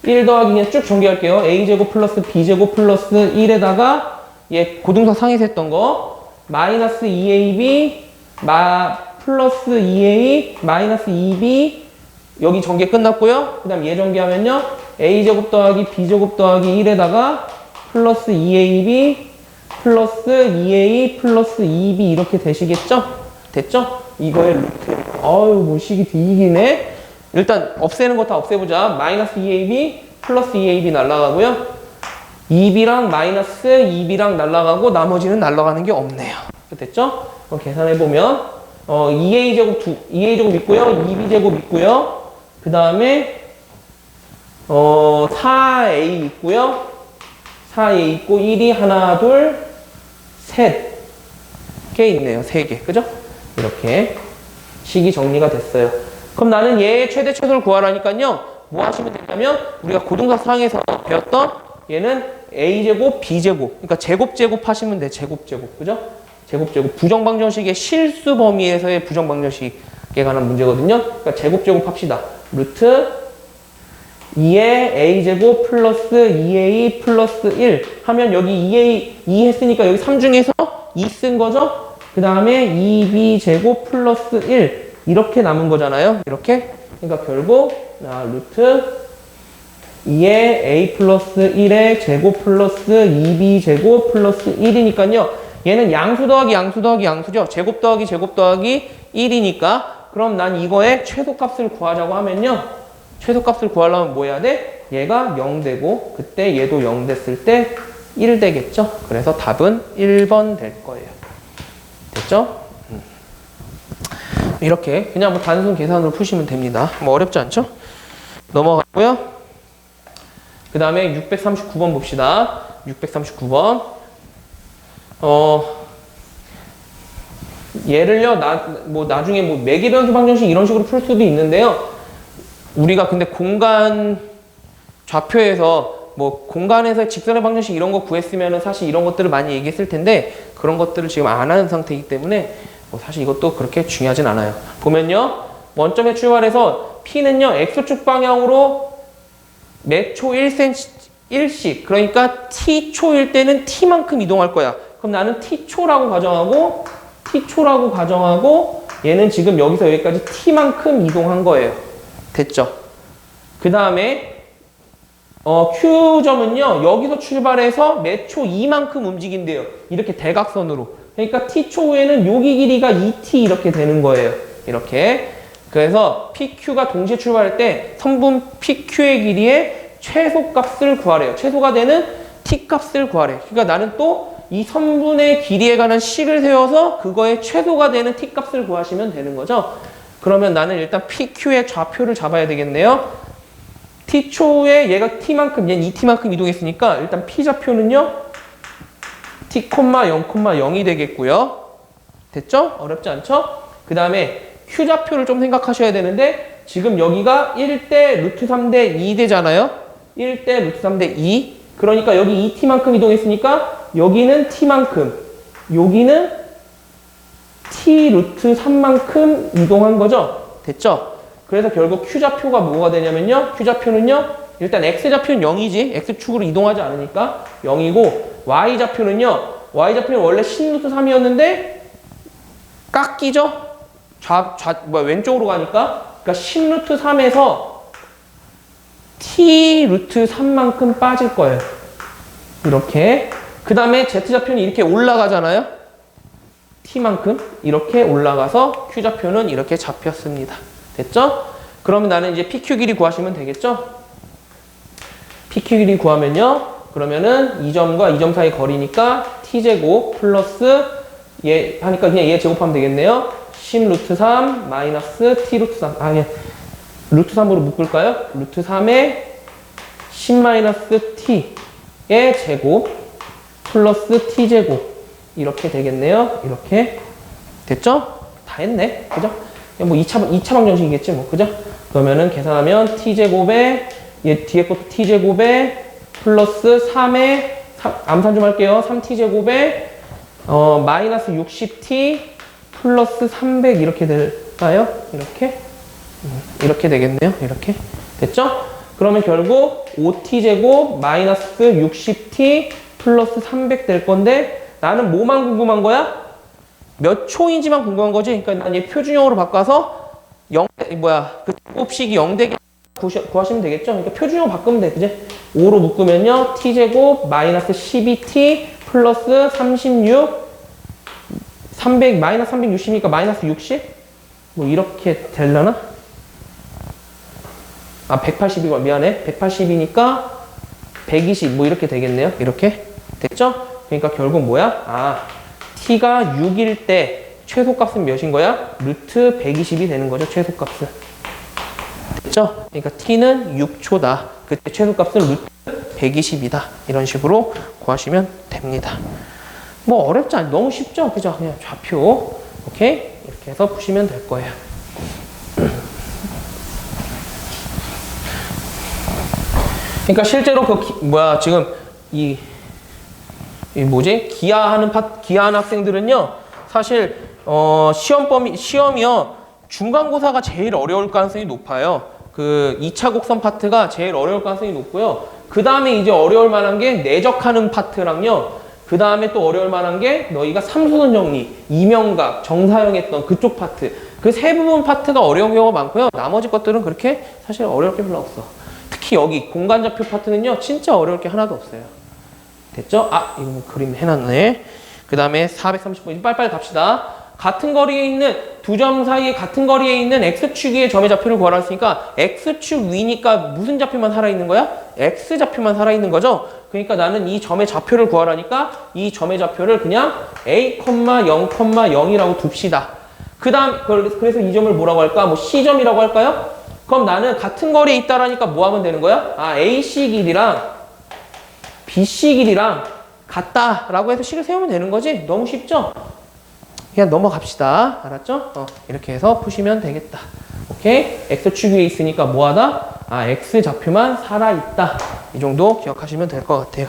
1 더하기 그냥 쭉 전개할게요. A제곱 플러스 B제곱 플러스 1에다가 얘 고등사 상에서 했던 거 마이너스 2AB 플러스 2A 마이너스 2B 여기 전개 끝났고요. 그 다음 얘 전개하면요. A제곱 더하기 B제곱 더하기 1에다가 플러스 2AB 플러스 2A 플러스 2B 이렇게 되시겠죠? 됐죠? 이거의 루트. 뭐 식이 이기네. 일단 없애는 거 다 없애보자. 마이너스 2AB 플러스 2AB 날라가고요. 2B랑 마이너스 2B랑 날라가고 나머지는 날라가는 게 없네요. 됐죠? 그럼 계산해보면 2A제곱 있고요. 2B제곱 있고요. 그 다음에 4A 있고요. 4A 있고 1이 하나, 둘, 셋 개 있네요. 3개. 그죠? 이렇게 식이 정리가 됐어요. 그럼 나는 얘의 최대 최소를 구하라니까요. 뭐 하시면 되냐면 우리가 고등사 상에서 배웠던 얘는 A제곱, B제곱. 그러니까 제곱 하시면 돼. 제곱. 그죠? 제곱. 부정방정식의 실수 범위에서의 부정방정식에 관한 문제거든요. 그러니까 제곱 합시다. 루트 2의 a제곱 플러스 2a 플러스 1 하면 여기 2 했으니까 여기 3 중에서 2 쓴 거죠? 그 다음에 2b제곱 플러스 1 이렇게 남은 거잖아요. 이렇게. 그러니까 결국 루트 2의 a 플러스 1의 제곱 플러스 2b제곱 플러스 1이니까요. 얘는 양수 더하기 양수 더하기 양수죠. 제곱 더하기 제곱 더하기 1이니까 그럼 난 이거의 최소값을 구하자고 하면요. 최소값을 구하려면 뭐 해야 돼? 얘가 0 되고 그때 얘도 0 됐을 때 1 되겠죠. 그래서 답은 1번 될 거예요. 됐죠? 이렇게 그냥 뭐 단순 계산으로 푸시면 됩니다. 뭐 어렵지 않죠? 넘어가고요. 그 다음에 639번 봅시다. 639번. 얘를요, 나중에 뭐 매개변수 방정식 이런 식으로 풀 수도 있는데요. 우리가 근데 공간 좌표에서 뭐 공간에서 직선의 방정식 이런 거 구했으면은 사실 이런 것들을 많이 얘기했을 텐데 그런 것들을 지금 안 하는 상태이기 때문에 뭐 사실 이것도 그렇게 중요하진 않아요. 보면요. 원점에 출발해서 P는요, X축 방향으로 매 초 1씩 그러니까 T초일 때는 T만큼 이동할 거야. 그럼 나는 T초라고 가정하고 얘는 지금 여기서 여기까지 T만큼 이동한 거예요. 됐죠? 그 다음에 Q점은요. 여기서 출발해서 매 초 2만큼 움직인대요. 이렇게 대각선으로. 그러니까 T초 후에는 여기 길이가 2T 이렇게 되는 거예요. 이렇게. 그래서 PQ가 동시에 출발할 때 선분 PQ의 길이의 최소값을 구하래요. 최소가 되는 T값을 구하래요. 그러니까 나는 또 이 선분의 길이에 관한 식을 세워서 그거의 최소가 되는 T값을 구하시면 되는 거죠. 그러면 나는 일단 PQ의 좌표를 잡아야 되겠네요. T초에 얘가 T만큼, 얘는 2T만큼 이동했으니까 일단 P좌표는요. T, 0,0이 되겠고요. 됐죠? 어렵지 않죠? 그 다음에 Q좌표를 좀 생각하셔야 되는데 지금 여기가 1대 루트 3대 2 되잖아요. 1대 루트 3대 2. 그러니까 여기 2T만큼 이동했으니까 여기는 T만큼, 여기는 T 루트 3만큼 이동한 거죠. 됐죠? 그래서 결국 Q좌표가 뭐가 되냐면요. Q좌표는요. 일단 X좌표는 0이지. X축으로 이동하지 않으니까 0이고 Y좌표는요. Y좌표는 원래 10루트 3이었는데 깎이죠? 왼쪽으로 가니까. 그러니까 10루트 3에서 T 루트 3만큼 빠질 거예요. 이렇게. 그 다음에 Z좌표는 이렇게 올라가잖아요. T만큼 이렇게 올라가서 Q좌표는 이렇게 잡혔습니다. 됐죠? 그러면 나는 이제 PQ 길이 구하시면 되겠죠? PQ 길이 구하면요. 그러면은 이 점과 이 점 사이 거리니까 T제곱 플러스 얘 하니까 그냥 얘 제곱하면 되겠네요. 10 루트 3 마이너스 T 루트 3. 그냥 루트 3으로 묶을까요? 루트 3에 10 마이너스 T의 제곱 플러스 T제곱 이렇게 되겠네요. 이렇게 됐죠? 다 했네. 그죠? 뭐 2차 방정식이겠지 뭐. 그죠? 그러면은 계산하면 T제곱에 얘 뒤에 것도 T제곱에 플러스 3에 암산 좀 할게요. 3T제곱에 마이너스 60T 플러스 300 이렇게 될까요? 이렇게 되겠네요. 이렇게 됐죠? 그러면 결국 5T제곱 마이너스 60T 플러스 300 될 건데 나는 뭐만 궁금한 거야? 몇 초인지만 궁금한 거지. 그러니까 난 얘 표준형으로 바꿔서 그 곱식이 0 되게 구하시면 되겠죠? 그러니까 표준형 바꾸면 돼. 그지? 5로 묶으면요. T제곱 마이너스 12T 플러스 36 300 마이너스 360이니까 마이너스 60? 뭐 이렇게 되려나? 180이고 미안해. 180이니까 120 뭐 이렇게 되겠네요. 이렇게. 됐죠? 그러니까 결국 뭐야? T가 6일 때 최소값은 몇인 거야? 루트 120이 되는 거죠. 최소값은. 됐죠? 그러니까 T는 6초다. 그때 최소값은 루트 120이다. 이런 식으로 구하시면 됩니다. 뭐 어렵지 않아. 너무 쉽죠? 그죠? 그냥 좌표. 오케이? 이렇게 해서 푸시면 될 거예요. 그러니까 실제로 지금 기하하는 학생들은요, 사실, 시험이요, 중간고사가 제일 어려울 가능성이 높아요. 그 2차 곡선 파트가 제일 어려울 가능성이 높고요. 그 다음에 이제 어려울 만한 게 내적하는 파트랑요. 그 다음에 또 어려울 만한 게 너희가 삼수선 정리, 이명각, 정사형 했던 그쪽 파트. 그 세 부분 파트가 어려운 경우가 많고요. 나머지 것들은 그렇게 사실 어려울 게 별로 없어. 특히 여기 공간좌표 파트는요. 진짜 어려울 게 하나도 없어요. 됐죠? 아, 이거 그림 해놨네. 그 다음에 430번. 빨리빨리 갑시다. 같은 거리에 있는 두 점 사이에 같은 거리에 있는 X축의 점의 좌표를 구하라 했으니까 X축 위니까 무슨 좌표만 살아있는 거야? X좌표만 살아있는 거죠? 그러니까 나는 이 점의 좌표를 구하라니까 이 점의 좌표를 그냥 A, 0,0이라고 둡시다. 그 다음, 그래서 이 점을 뭐라고 할까? 뭐 C점이라고 할까요? 그럼 나는 같은 거리에 있다라니까 뭐 하면 되는 거야? 아, AC 길이랑 BC 길이랑 같다라고 해서 식을 세우면 되는 거지? 너무 쉽죠? 그냥 넘어갑시다. 알았죠? 이렇게 해서 푸시면 되겠다. 오케이? X축 위에 있으니까 뭐하다? 아, X좌표만 살아있다. 이 정도 기억하시면 될 것 같아요.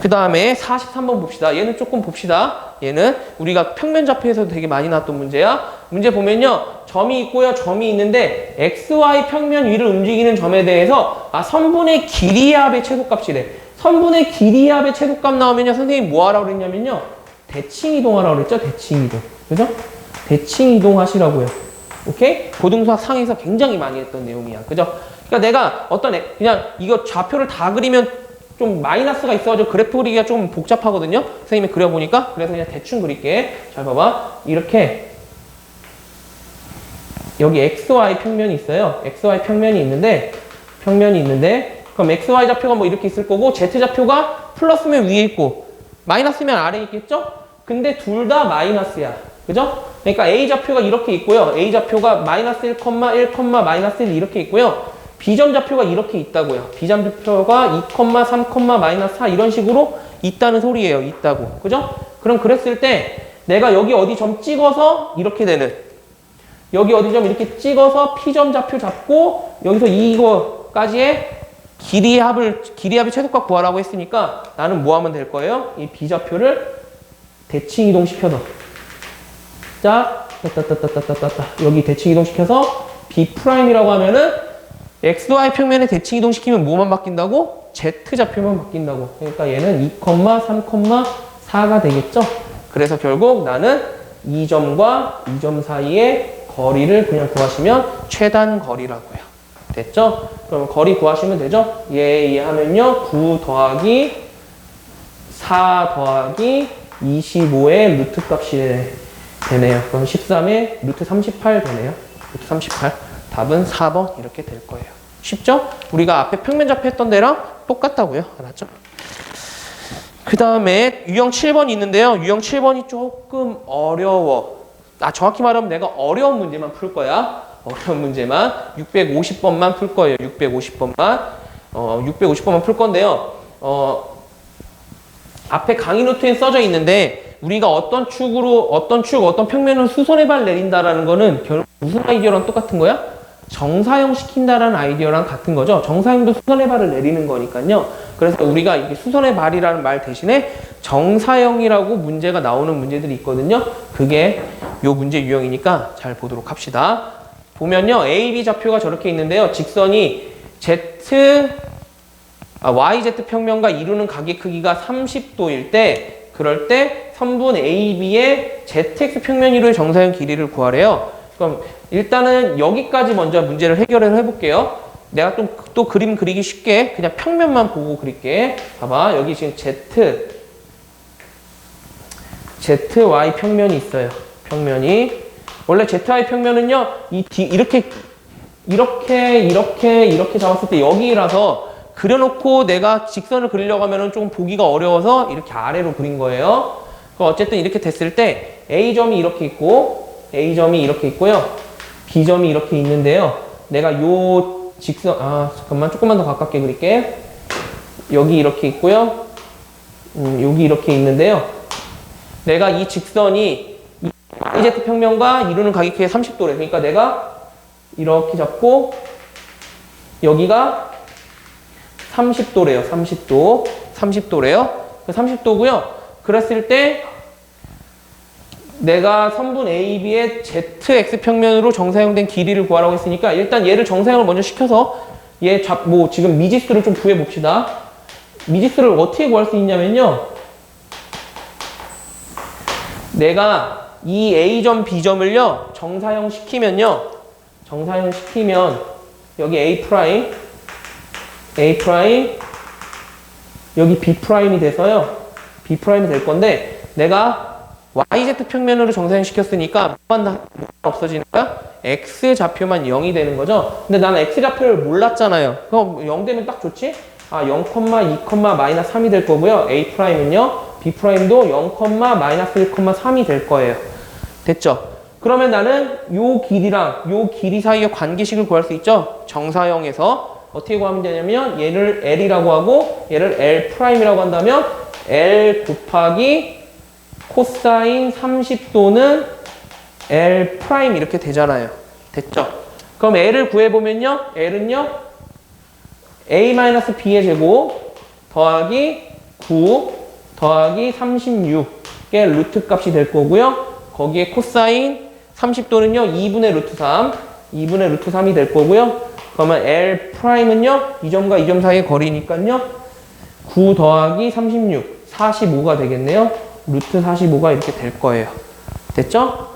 그 다음에 43번 봅시다. 얘는 조금 봅시다. 얘는 우리가 평면좌표에서도 되게 많이 나왔던 문제야. 문제 보면요. 점이 있고요. 점이 있는데 XY 평면 위를 움직이는 점에 대해서 선분의 길이의 합의 최소값이래. 선분의 길이의 합의 최소값 나오면요. 선생님이 뭐 하라고 그랬냐면요. 대칭 이동하라고 그랬죠? 대칭 이동. 그죠? 대칭 이동하시라고요. 오케이? 고등수학 상에서 굉장히 많이 했던 내용이야. 그죠? 그러니까 내가 그냥 이거 좌표를 다 그리면 좀 마이너스가 있어가지고 그래프 그리기가 좀 복잡하거든요? 선생님이 그려보니까. 그래서 그냥 대충 그릴게. 잘 봐봐. 이렇게. 여기 XY 평면이 있어요. XY 평면이 있는데, 그럼 XY 좌표가 뭐 이렇게 있을 거고, Z 좌표가 플러스면 위에 있고, 마이너스면 아래에 있겠죠? 근데 둘 다 마이너스야. 그죠? 그러니까 A 좌표가 이렇게 있고요. A 좌표가 마이너스 1, 1, 마이너스 1 이렇게 있고요. B점 좌표가 이렇게 있다고요. B점 좌표가 2, 3, 마이너스 4 이런 식으로 있다는 소리예요. 있다고. 그죠? 그럼 그랬을 때 내가 여기 어디 점 찍어서 이렇게 되는 여기 어디 점 이렇게 찍어서 P점 좌표 잡고 여기서 이거까지의 길이의 합의 최소값 구하라고 했으니까 나는 뭐 하면 될 거예요? 이 B좌표를 대칭 이동시켜서 자, 여기 대칭 이동시켜서 B'이라고 하면은 XY 평면에 대칭 이동시키면 뭐만 바뀐다고? Z좌표만 바뀐다고. 그러니까 얘는 2, 3, 4가 되겠죠? 그래서 결국 나는 이 점과 이 점 사이의 거리를 그냥 구하시면 최단 거리라고요. 됐죠? 그럼 거리 구하시면 되죠? 하면요. 9 더하기 4 더하기 25의 루트 값이 되네요. 그럼 13의 루트 38 되네요. 루트 38. 답은 4번 이렇게 될 거예요. 쉽죠? 우리가 앞에 평면좌표 했던 데랑 똑같다고요. 알았죠? 그 다음에 유형 7번 있는데요. 유형 7번이 조금 어려워. 정확히 말하면 내가 어려운 문제만 풀 거야. 어려운 문제만 650번만 풀 거예요. 650번만 650번만 풀 건데요. 앞에 강의 노트에 써져 있는데 우리가 어떤 평면으로 수선의 발 내린다라는 거는 결국 무슨 아이디어랑 똑같은 거야? 정사형 시킨다라는 아이디어랑 같은 거죠. 정사형도 수선의 발을 내리는 거니까요. 그래서 우리가 이게 수선의 발이라는 말 대신에 정사형이라고 문제가 나오는 문제들이 있거든요. 그게 요 문제 유형이니까 잘 보도록 합시다. 보면요. A, B 좌표가 저렇게 있는데요. 직선이 YZ 평면과 이루는 각의 크기가 30도일 때 그럴 때 선분 AB의 ZX 평면 이루의 정사형 길이를 구하래요. 그럼 일단은 여기까지 먼저 문제를 해결을 해볼게요. 내가 또 그림 그리기 쉽게 그냥 평면만 보고 그릴게. 봐봐. 여기 지금 ZY 평면이 있어요. 평면이. 원래 ZY 평면은요, 이렇게 잡았을 때 여기라서 그려놓고 내가 직선을 그리려고 하면은 좀 보기가 어려워서 이렇게 아래로 그린 거예요. 그럼 어쨌든 이렇게 됐을 때 A점이 이렇게 있고, A점이 이렇게 있고요. B점이 이렇게 있는데요. 내가 요 직선, 잠깐만 조금만 더 가깝게 그릴게. 여기 이렇게 있고요. 여기 이렇게 있는데요. 내가 이 직선이 YZ 평면과 이루는 각의 크기가 30도래. 그러니까 내가 이렇게 잡고 여기가 30도래요. 30도래요. 30도고요. 그랬을 때 내가 선분 AB의 ZX 평면으로 정사형된 길이를 구하라고 했으니까 일단 얘를 정사형을 먼저 시켜서 얘 지금 미지수를 좀 구해 봅시다. 미지수를 어떻게 구할 수 있냐면요. 내가 이 A점 B점을요 정사형 시키면 여기 A 여기 B'이 돼서요. B'이 될 건데 내가 YZ 평면으로 정사형 시켰으니까 뭐만 없어지는 거야? X 좌표만 0이 되는 거죠. 근데 나는 X 좌표를 몰랐잖아요. 그럼 0 되면 딱 좋지? 0, 2, 마이너스 3이 될 거고요. A'은요. B'도 0, 마이너스 1, 3이 될 거예요. 됐죠? 그러면 나는 요 길이랑 요 길이 사이의 관계식을 구할 수 있죠? 정사형에서 어떻게 구하면 되냐면 얘를 L이라고 하고 얘를 L'이라고 한다면 L 곱하기 코사인 30도는 L' 이렇게 되잖아요. 됐죠? 그럼 L을 구해보면요. L은요. A-B의 제곱 더하기 9 더하기 36의 루트 값이 될 거고요. 거기에 코사인 30도는요. 2분의 루트 3이 될 거고요. 그러면 L'은요. 이 점과 이 점 사이의 거리니까요. 9 더하기 36, 45가 되겠네요. 루트 45가 이렇게 될 거예요. 됐죠?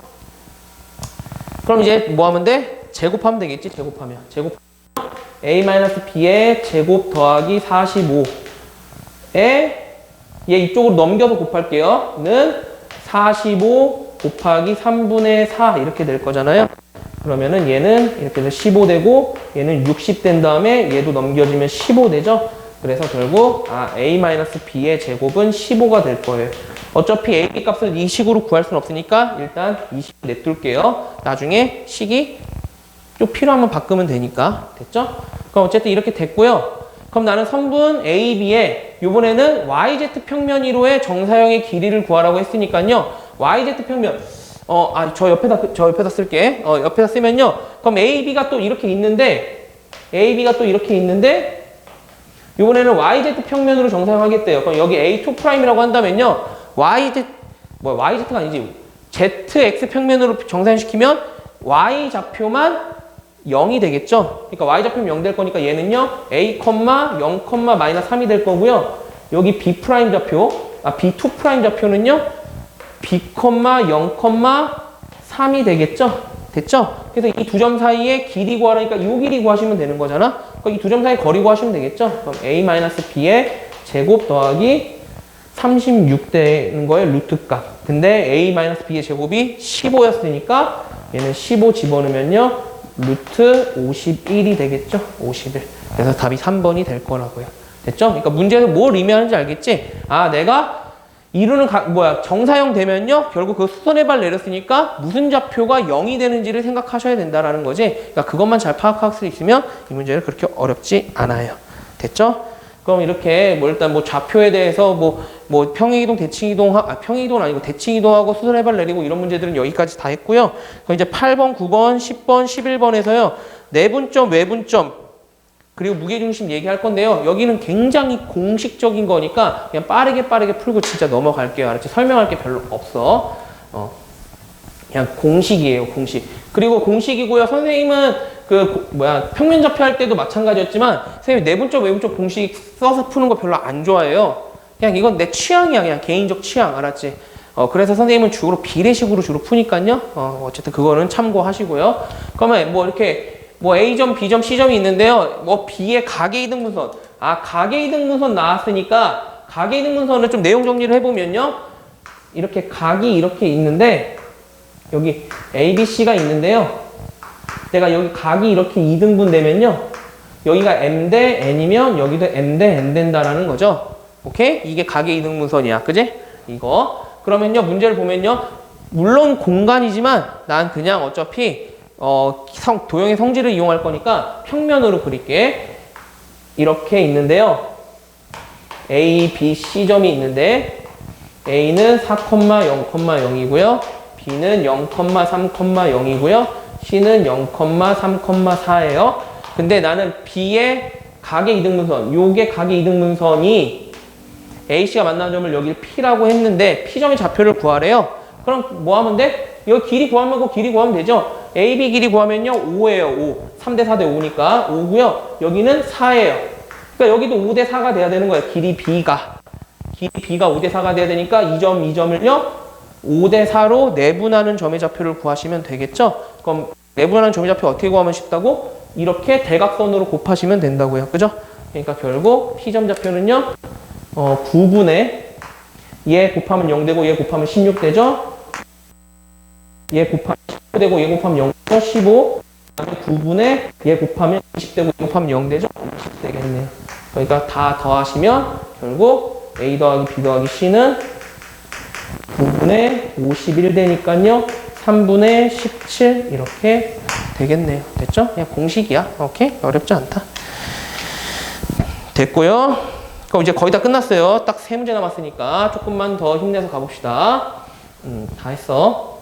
그럼 이제 뭐 하면 돼? 제곱하면 되겠지? 제곱하면. A-B의 제곱 더하기 45에 얘 이쪽으로 넘겨서 곱할게요. 는 45 곱하기 3분의 4 이렇게 될 거잖아요. 그러면은 얘는 이렇게 해서 15 되고 얘는 60 된 다음에 얘도 넘겨지면 15 되죠. 그래서 결국 A-B의 제곱은 15가 될 거예요. 어차피 A 값을 이 식으로 구할 수는 없으니까 일단 이 식 냅둘게요. 나중에 식이 좀 필요하면 바꾸면 되니까. 됐죠? 그럼 어쨌든 이렇게 됐고요. 그럼 나는 선분 AB에 이번에는 YZ 평면이로의 정사형의 길이를 구하라고 했으니까요. YZ 평면 저 옆에다 쓸게. 옆에다 쓰면요. 그럼 AB가 또 이렇게 있는데 이번에는 YZ 평면으로 정사형 하겠대요. 그럼 여기 A2'이라고 한다면요. YZ가 아니지. ZX 평면으로 정사형 시키면 Y 좌표만 0이 되겠죠? 그러니까 Y좌표면 0 될 거니까 얘는요, A, 0, 마이너스 3이 될 거고요. 여기 B' 좌표, B2' 좌표는요, B, 0, 3이 되겠죠? 됐죠? 그래서 이 두 점 사이에 길이 구하라니까 이 길이 구하시면 되는 거잖아? 그러니까 이 두 점 사이 거리 구하시면 되겠죠? 그럼 A-B의 제곱 더하기 36 되는 거에 루트 값. 근데 A-B의 제곱이 15였으니까 얘는 15 집어넣으면요, 루트 51이 되겠죠? 51. 그래서 답이 3번이 될 거라고요. 됐죠? 그러니까 문제에서 뭘 의미하는지 알겠지? 내가 이루는 정사형 되면요. 결국 그 수선의 발 내렸으니까 무슨 좌표가 0이 되는지를 생각하셔야 된다라는 거지. 그러니까 그것만 잘 파악할 수 있으면 이 문제는 그렇게 어렵지 않아요. 됐죠? 그럼 이렇게 일단 좌표에 대해서 평행이동, 대칭이동, 평행이동은 아니고 대칭이동하고 수선의 발 내리고 이런 문제들은 여기까지 다 했고요. 그럼 이제 8번, 9번, 10번, 11번에서요. 내분점, 외분점, 그리고 무게중심 얘기할 건데요. 여기는 굉장히 공식적인 거니까 그냥 빠르게 풀고 진짜 넘어갈게요. 알았지? 설명할 게 별로 없어. 그냥 공식이에요, 공식. 그리고 공식이고요. 선생님은 평면 좌표 할 때도 마찬가지였지만 선생님 내분점, 외분점 공식 써서 푸는 거 별로 안 좋아해요. 그냥 이건 내 취향이야. 그냥 개인적 취향. 알았지? 그래서 선생님은 주로 비례식으로 주로 푸니까요. 어쨌든 그거는 참고하시고요. 그러면 이렇게 A점, B점, C점이 있는데요. B의 가계이등분선. 가계이등분선 나왔으니까 가계이등분선을 좀 내용 정리를 해보면요. 이렇게 각이 이렇게 있는데 여기 A, B, C가 있는데요. 내가 여기 각이 이렇게 2등분 되면요. 여기가 M 대 N이면 여기도 M 대 N 된다라는 거죠. 오케이? 이게 각의 2등분선이야. 그지? 이거. 그러면요. 문제를 보면요. 물론 공간이지만 난 그냥 어차피 도형의 성질을 이용할 거니까 평면으로 그릴게. 이렇게 있는데요. A, B, C점이 있는데 A는 4,0,0이고요. B는 0,3,0이고요. C는 0,3,4예요. 근데 나는 B의 각의 이등분선, 요게 각의 이등분선이 A씨가 만나는 점을 여기를 P라고 했는데 P점의 좌표를 구하래요. 그럼 뭐 하면 돼? 여기 길이 구하면 그 길이 구하면 되죠? AB 길이 구하면요 5예요. 5. 3대 4대 5니까 5고요. 여기는 4예요. 그러니까 여기도 5대 4가 돼야 되는 거예요. 길이 B가 5대 4가 돼야 되니까 2점, 2점을요 5대 4로 내분하는 점의 좌표를 구하시면 되겠죠? 그럼 내분하는 점의 좌표 어떻게 구하면 쉽다고? 이렇게 대각선으로 곱하시면 된다고요. 그죠? 그러니까 결국 P점 좌표는요 9분의 얘 곱하면 0 되고 얘 곱하면 16 되죠? 얘 곱하면 15 되고 얘 곱하면 0 되죠? 15 9분의 얘 곱하면 20 되고 얘 곱하면 0 되죠? 20 되겠네요. 그러니까 다 더하시면 결국 A 더하기 B 더하기 C는 9분의 51 되니까요 3분의 17 이렇게 되겠네요. 됐죠? 그냥 공식이야. 오케이? 어렵지 않다. 됐고요. 그럼 이제 거의 다 끝났어요. 딱 3문제 남았으니까 조금만 더 힘내서 가봅시다. 다 했어.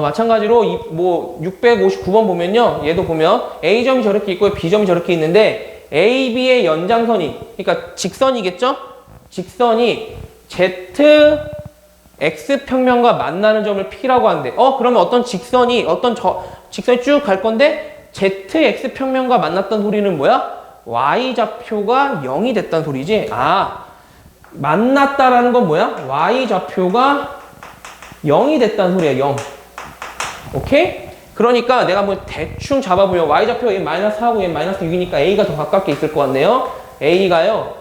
마찬가지로 뭐 659번 보면요. 얘도 보면 A점이 저렇게 있고 B점이 저렇게 있는데 A, B의 연장선이 그러니까 직선이겠죠? 직선이 Z, X평면과 만나는 점을 P라고 하는데 그러면 어떤 직선이 쭉 갈 건데 Z, X평면과 만났던 소리는 뭐야? Y좌표가 0이 됐다는 소리지. 만났다라는 건 뭐야? Y좌표가 0이 됐다는 소리야. 0. 오케이? 그러니까 내가 뭐 대충 잡아보면 Y좌표가 얘 마이너스 4하고 얘 마이너스 6이니까 A가 더 가깝게 있을 것 같네요. A가요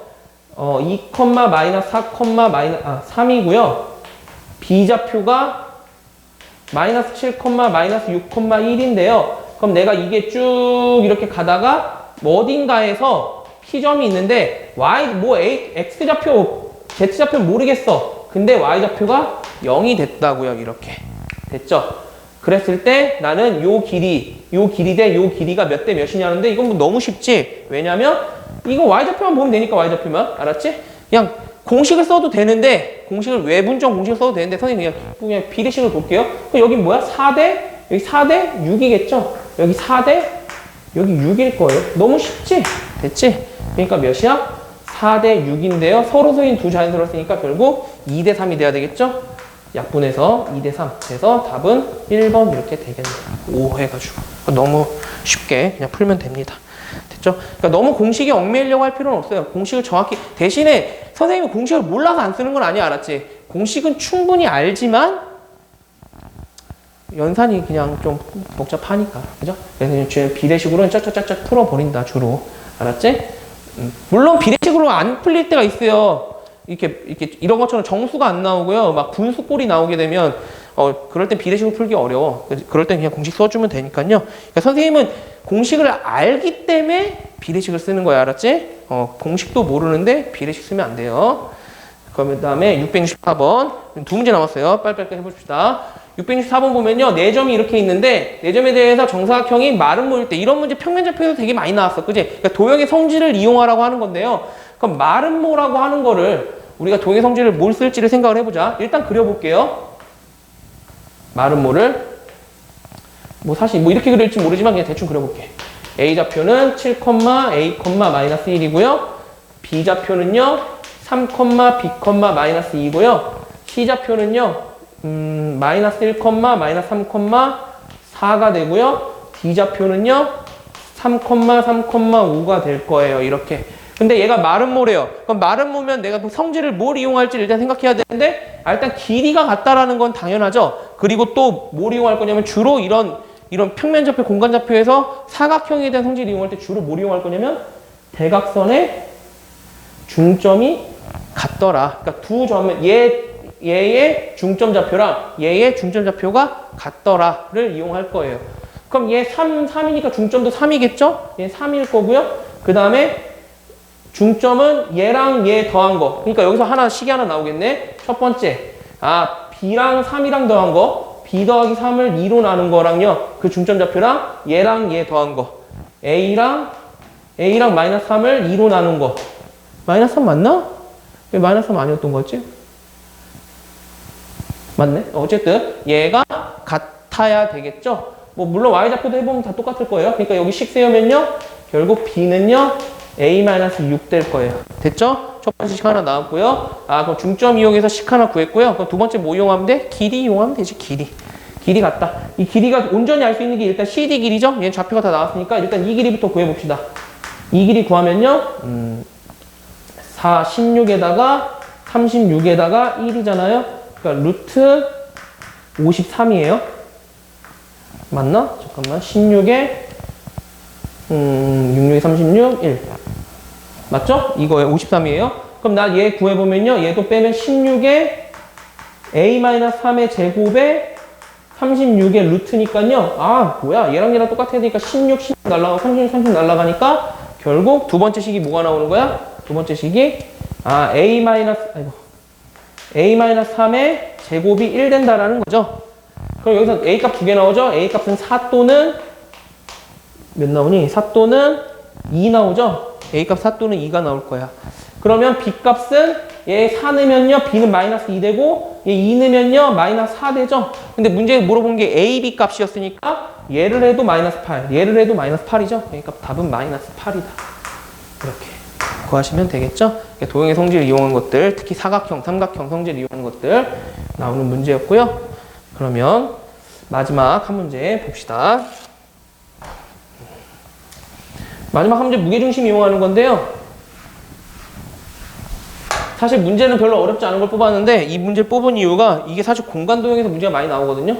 2, 마이너스 4, 3이고요. B좌표가 마이너스 7, 마이너스 6, 1인데요. 그럼 내가 이게 쭉 이렇게 가다가 어딘가에서 P점이 있는데 X좌표, Z좌표는 모르겠어. 근데 Y좌표가 0이 됐다고요. 이렇게. 됐죠? 그랬을 때 나는 요 길이 대 요 길이가 몇 대 몇이냐는데 이건 뭐 너무 쉽지? 왜냐면 이거 Y좌표만 보면 되니까 Y좌표만. 알았지? 그냥 공식을 써도 되는데 외분점 공식을 써도 되는데 선생님 그냥 비례식을 볼게요. 그럼 여기 뭐야? 4대 여기 4대 6이겠죠? 여기 4대 여기 6일 거예요. 너무 쉽지? 됐지? 그러니까 몇이야? 4대 6인데요. 서로 소인 두 자연수를 쓰니까 결국 2대 3이 돼야 되겠죠? 약분해서 2대 3 돼서 답은 1번 이렇게 되겠네요. 5 해가지고 너무 쉽게 그냥 풀면 됩니다. 됐죠? 그러니까 너무 공식에 얽매이려고 할 필요는 없어요. 공식을 정확히 대신에 선생님이 공식을 몰라서 안 쓰는 건 아니야. 알았지? 공식은 충분히 알지만 연산이 그냥 좀 복잡하니까. 그죠? 그래서 비례식으로는 쫙쫙쫙쫙 풀어버린다. 주로. 알았지? 물론 비례식으로 안 풀릴 때가 있어요. 이렇게 이런 것처럼 정수가 안 나오고요. 막 분수꼴이 나오게 되면 그럴 땐 비례식을 풀기 어려워. 그럴 땐 그냥 공식 써주면 되니까요. 그러니까 선생님은 공식을 알기 때문에 비례식을 쓰는 거야. 알았지? 공식도 모르는데 비례식 쓰면 안 돼요. 그 다음에 664번. 두 문제 남았어요. 빨리빨리 해봅시다. 664번 보면요. 4점이 이렇게 있는데 4점에 대해서 정사각형이 마른 모일 때 이런 문제 평면좌표에서 되게 많이 나왔어. 그지? 그러니까 도형의 성질을 이용하라고 하는 건데요. 그럼 마른 모라고 하는 거를 우리가 도형의 성질을 뭘 쓸지를 생각을 해보자. 일단 그려볼게요. 마른 모를 뭐 사실 뭐 이렇게 그릴지 모르지만 그냥 대충 그려볼게. A좌표는 7, A, 마이너스 1이고요. B좌표는요 3, B, 마이너스 2고요. C좌표는요 마이너스 1, 마이너스 3, 4가 되고요. D좌표는요 3, 5가 될 거예요. 이렇게. 근데 얘가 마른 모래요. 그럼 마른 모면 내가 성질을 뭘 이용할지 일단 생각해야 되는데 일단 길이가 같다라는 건 당연하죠. 그리고 또 뭘 이용할 거냐면 주로 이런 평면좌표, 공간좌표에서 사각형에 대한 성질을 이용할 때 주로 뭘 이용할 거냐면 대각선의 중점이 같더라. 그러니까 두 점은 얘의 중점좌표랑 얘의 중점좌표가 같더라를 이용할 거예요. 그럼 얘 3이니까 중점도 3이겠죠? 얘 3일 거고요. 그 다음에 중점은 얘랑 얘 더한 거. 그러니까 여기서 식이 하나 나오겠네. 첫 번째. B랑 3이랑 더한 거. B 더하기 3을 2로 나눈 거랑요. 그 중점 좌표랑 얘랑 얘 더한 거. A랑 마이너스 3을 2로 나눈 거. 마이너스 3 맞나? 왜 마이너스 3 아니었던 거지? 맞네. 어쨌든 얘가 같아야 되겠죠? 뭐 물론 Y좌표도 해보면 다 똑같을 거예요. 그러니까 여기 식 세우면요. 결국 B는요. A-6 될 거예요. 됐죠? 첫 번째 식 하나 나왔고요. 그럼 중점 이용해서 식 하나 구했고요. 그럼 두 번째 뭐 이용하면 돼? 길이 이용하면 되지, 길이. 길이 같다. 이 길이가 온전히 알 수 있는 게 일단 CD 길이죠? 얘는 좌표가 다 나왔으니까 일단 이 길이부터 구해봅시다. 이 길이 구하면요. 16에다가 36에다가 1이잖아요. 그러니까 루트 53이에요. 맞나? 잠깐만. 16에 66에 36, 1. 맞죠? 이거에 53이에요. 그럼 나 얘 구해보면요. 얘도 빼면 16에 A-3의 제곱에 36의 루트니까요. 뭐야. 얘랑 얘랑 똑같아야 되니까 16, 16 날라가고 36, 36 날라가니까 결국 두 번째 식이 뭐가 나오는 거야? 두 번째 식이 A-3의 제곱이 1 된다라는 거죠. 그럼 여기서 A 값 두 개 나오죠? A 값은 4 또는 몇 나오니? 4 또는 2 나오죠? A 값 4 또는 2가 나올 거야. 그러면 B 값은 얘 4 넣으면요. B는 마이너스 2 되고 얘 2 넣으면요. 마이너스 4 되죠? 근데 문제에 물어본 게 A, B 값이었으니까 얘를 해도 마이너스 8, 얘를 해도 마이너스 8이죠? 그러니까 답은 마이너스 8이다. 이렇게 구하시면 되겠죠? 도형의 성질을 이용한 것들, 특히 사각형, 삼각형 성질을 이용한 것들 나오는 문제였고요. 그러면 마지막 한 문제 봅시다. 마지막 한 문제 무게중심 이용하는 건데요. 사실 문제는 별로 어렵지 않은 걸 뽑았는데 이 문제를 뽑은 이유가 이게 사실 공간도형에서 문제가 많이 나오거든요.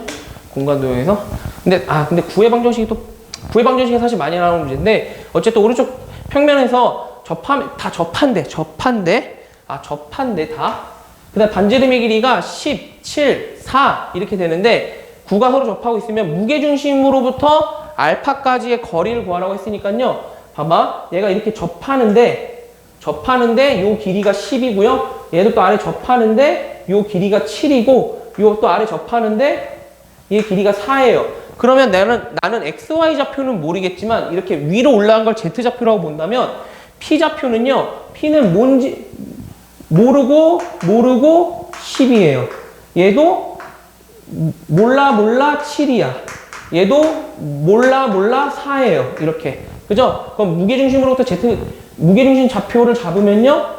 공간도형에서. 근데 구해방정식이 사실 많이 나오는 문제인데 어쨌든 오른쪽 평면에서 다 접한대 다. 그다음 반지름의 길이가 10, 7, 4 이렇게 되는데 구가 서로 접하고 있으면 무게중심으로부터 알파까지의 거리를 구하라고 했으니까요. 봐봐. 얘가 이렇게 접하는데 요 길이가 10이고요. 얘도 또 아래 접하는데 요 길이가 7이고 요 또 아래 접하는데 얘 길이가 4예요. 그러면 나는 XY 좌표는 모르겠지만 이렇게 위로 올라간 걸 Z 좌표라고 본다면 P 좌표는요. P는 뭔지 모르고 10이에요. 얘도 몰라 7이야. 얘도 몰라 4예요. 이렇게. 그죠? 그럼 무게중심으로부터 무게중심 좌표를 잡으면요.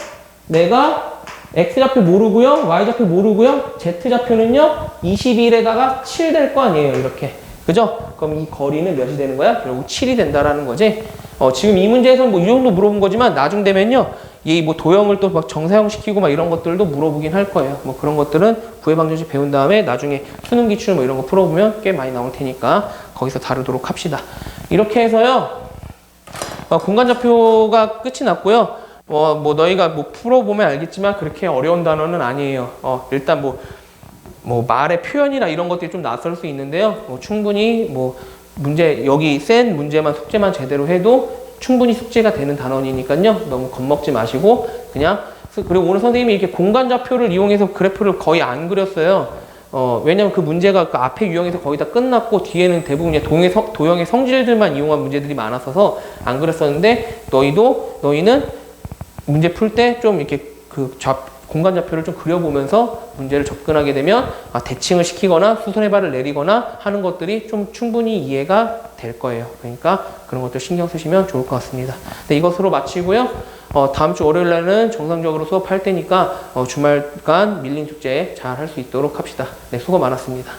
내가 X좌표 모르고요. Y좌표 모르고요. Z좌표는요. 21에다가 7 될 거 아니에요. 이렇게. 그죠? 그럼 이 거리는 몇이 되는 거야? 결국 7이 된다라는 거지. 지금 이 문제에서는 뭐 이 정도 물어본 거지만 나중 되면요. 이 뭐 도형을 또 막 정사형 시키고 막 이런 것들도 물어보긴 할 거예요. 뭐 그런 것들은 구해방정식 배운 다음에 나중에 수능 기출 뭐 이런 거 풀어보면 꽤 많이 나올 테니까 거기서 다루도록 합시다. 이렇게 해서요. 공간좌표가 끝이 났고요. 뭐 너희가 뭐 풀어보면 알겠지만 그렇게 어려운 단어는 아니에요. 일단 뭐 말의 표현이나 이런 것들이 좀 낯설 수 있는데요. 충분히 여기 센 문제만 숙제만 제대로 해도 충분히 숙제가 되는 단원이니까요. 너무 겁먹지 마시고 그리고 오늘 선생님이 이렇게 공간좌표를 이용해서 그래프를 거의 안 그렸어요. 왜냐면 그 문제가 그 앞에 유형에서 거의 다 끝났고 뒤에는 대부분 그냥 도형의 성질들만 이용한 문제들이 많아서 안 그렸었는데 너희는 문제 풀 때 좀 이렇게 공간좌표를 좀 그려보면서 문제를 접근하게 되면 대칭을 시키거나 수선해발을 내리거나 하는 것들이 좀 충분히 이해가 될 거예요. 그러니까 그런 것들 신경 쓰시면 좋을 것 같습니다. 네, 이것으로 마치고요. 다음 주 월요일 날은 정상적으로 수업할 테니까 주말간 밀린 숙제 잘 할 수 있도록 합시다. 네, 수고 많았습니다.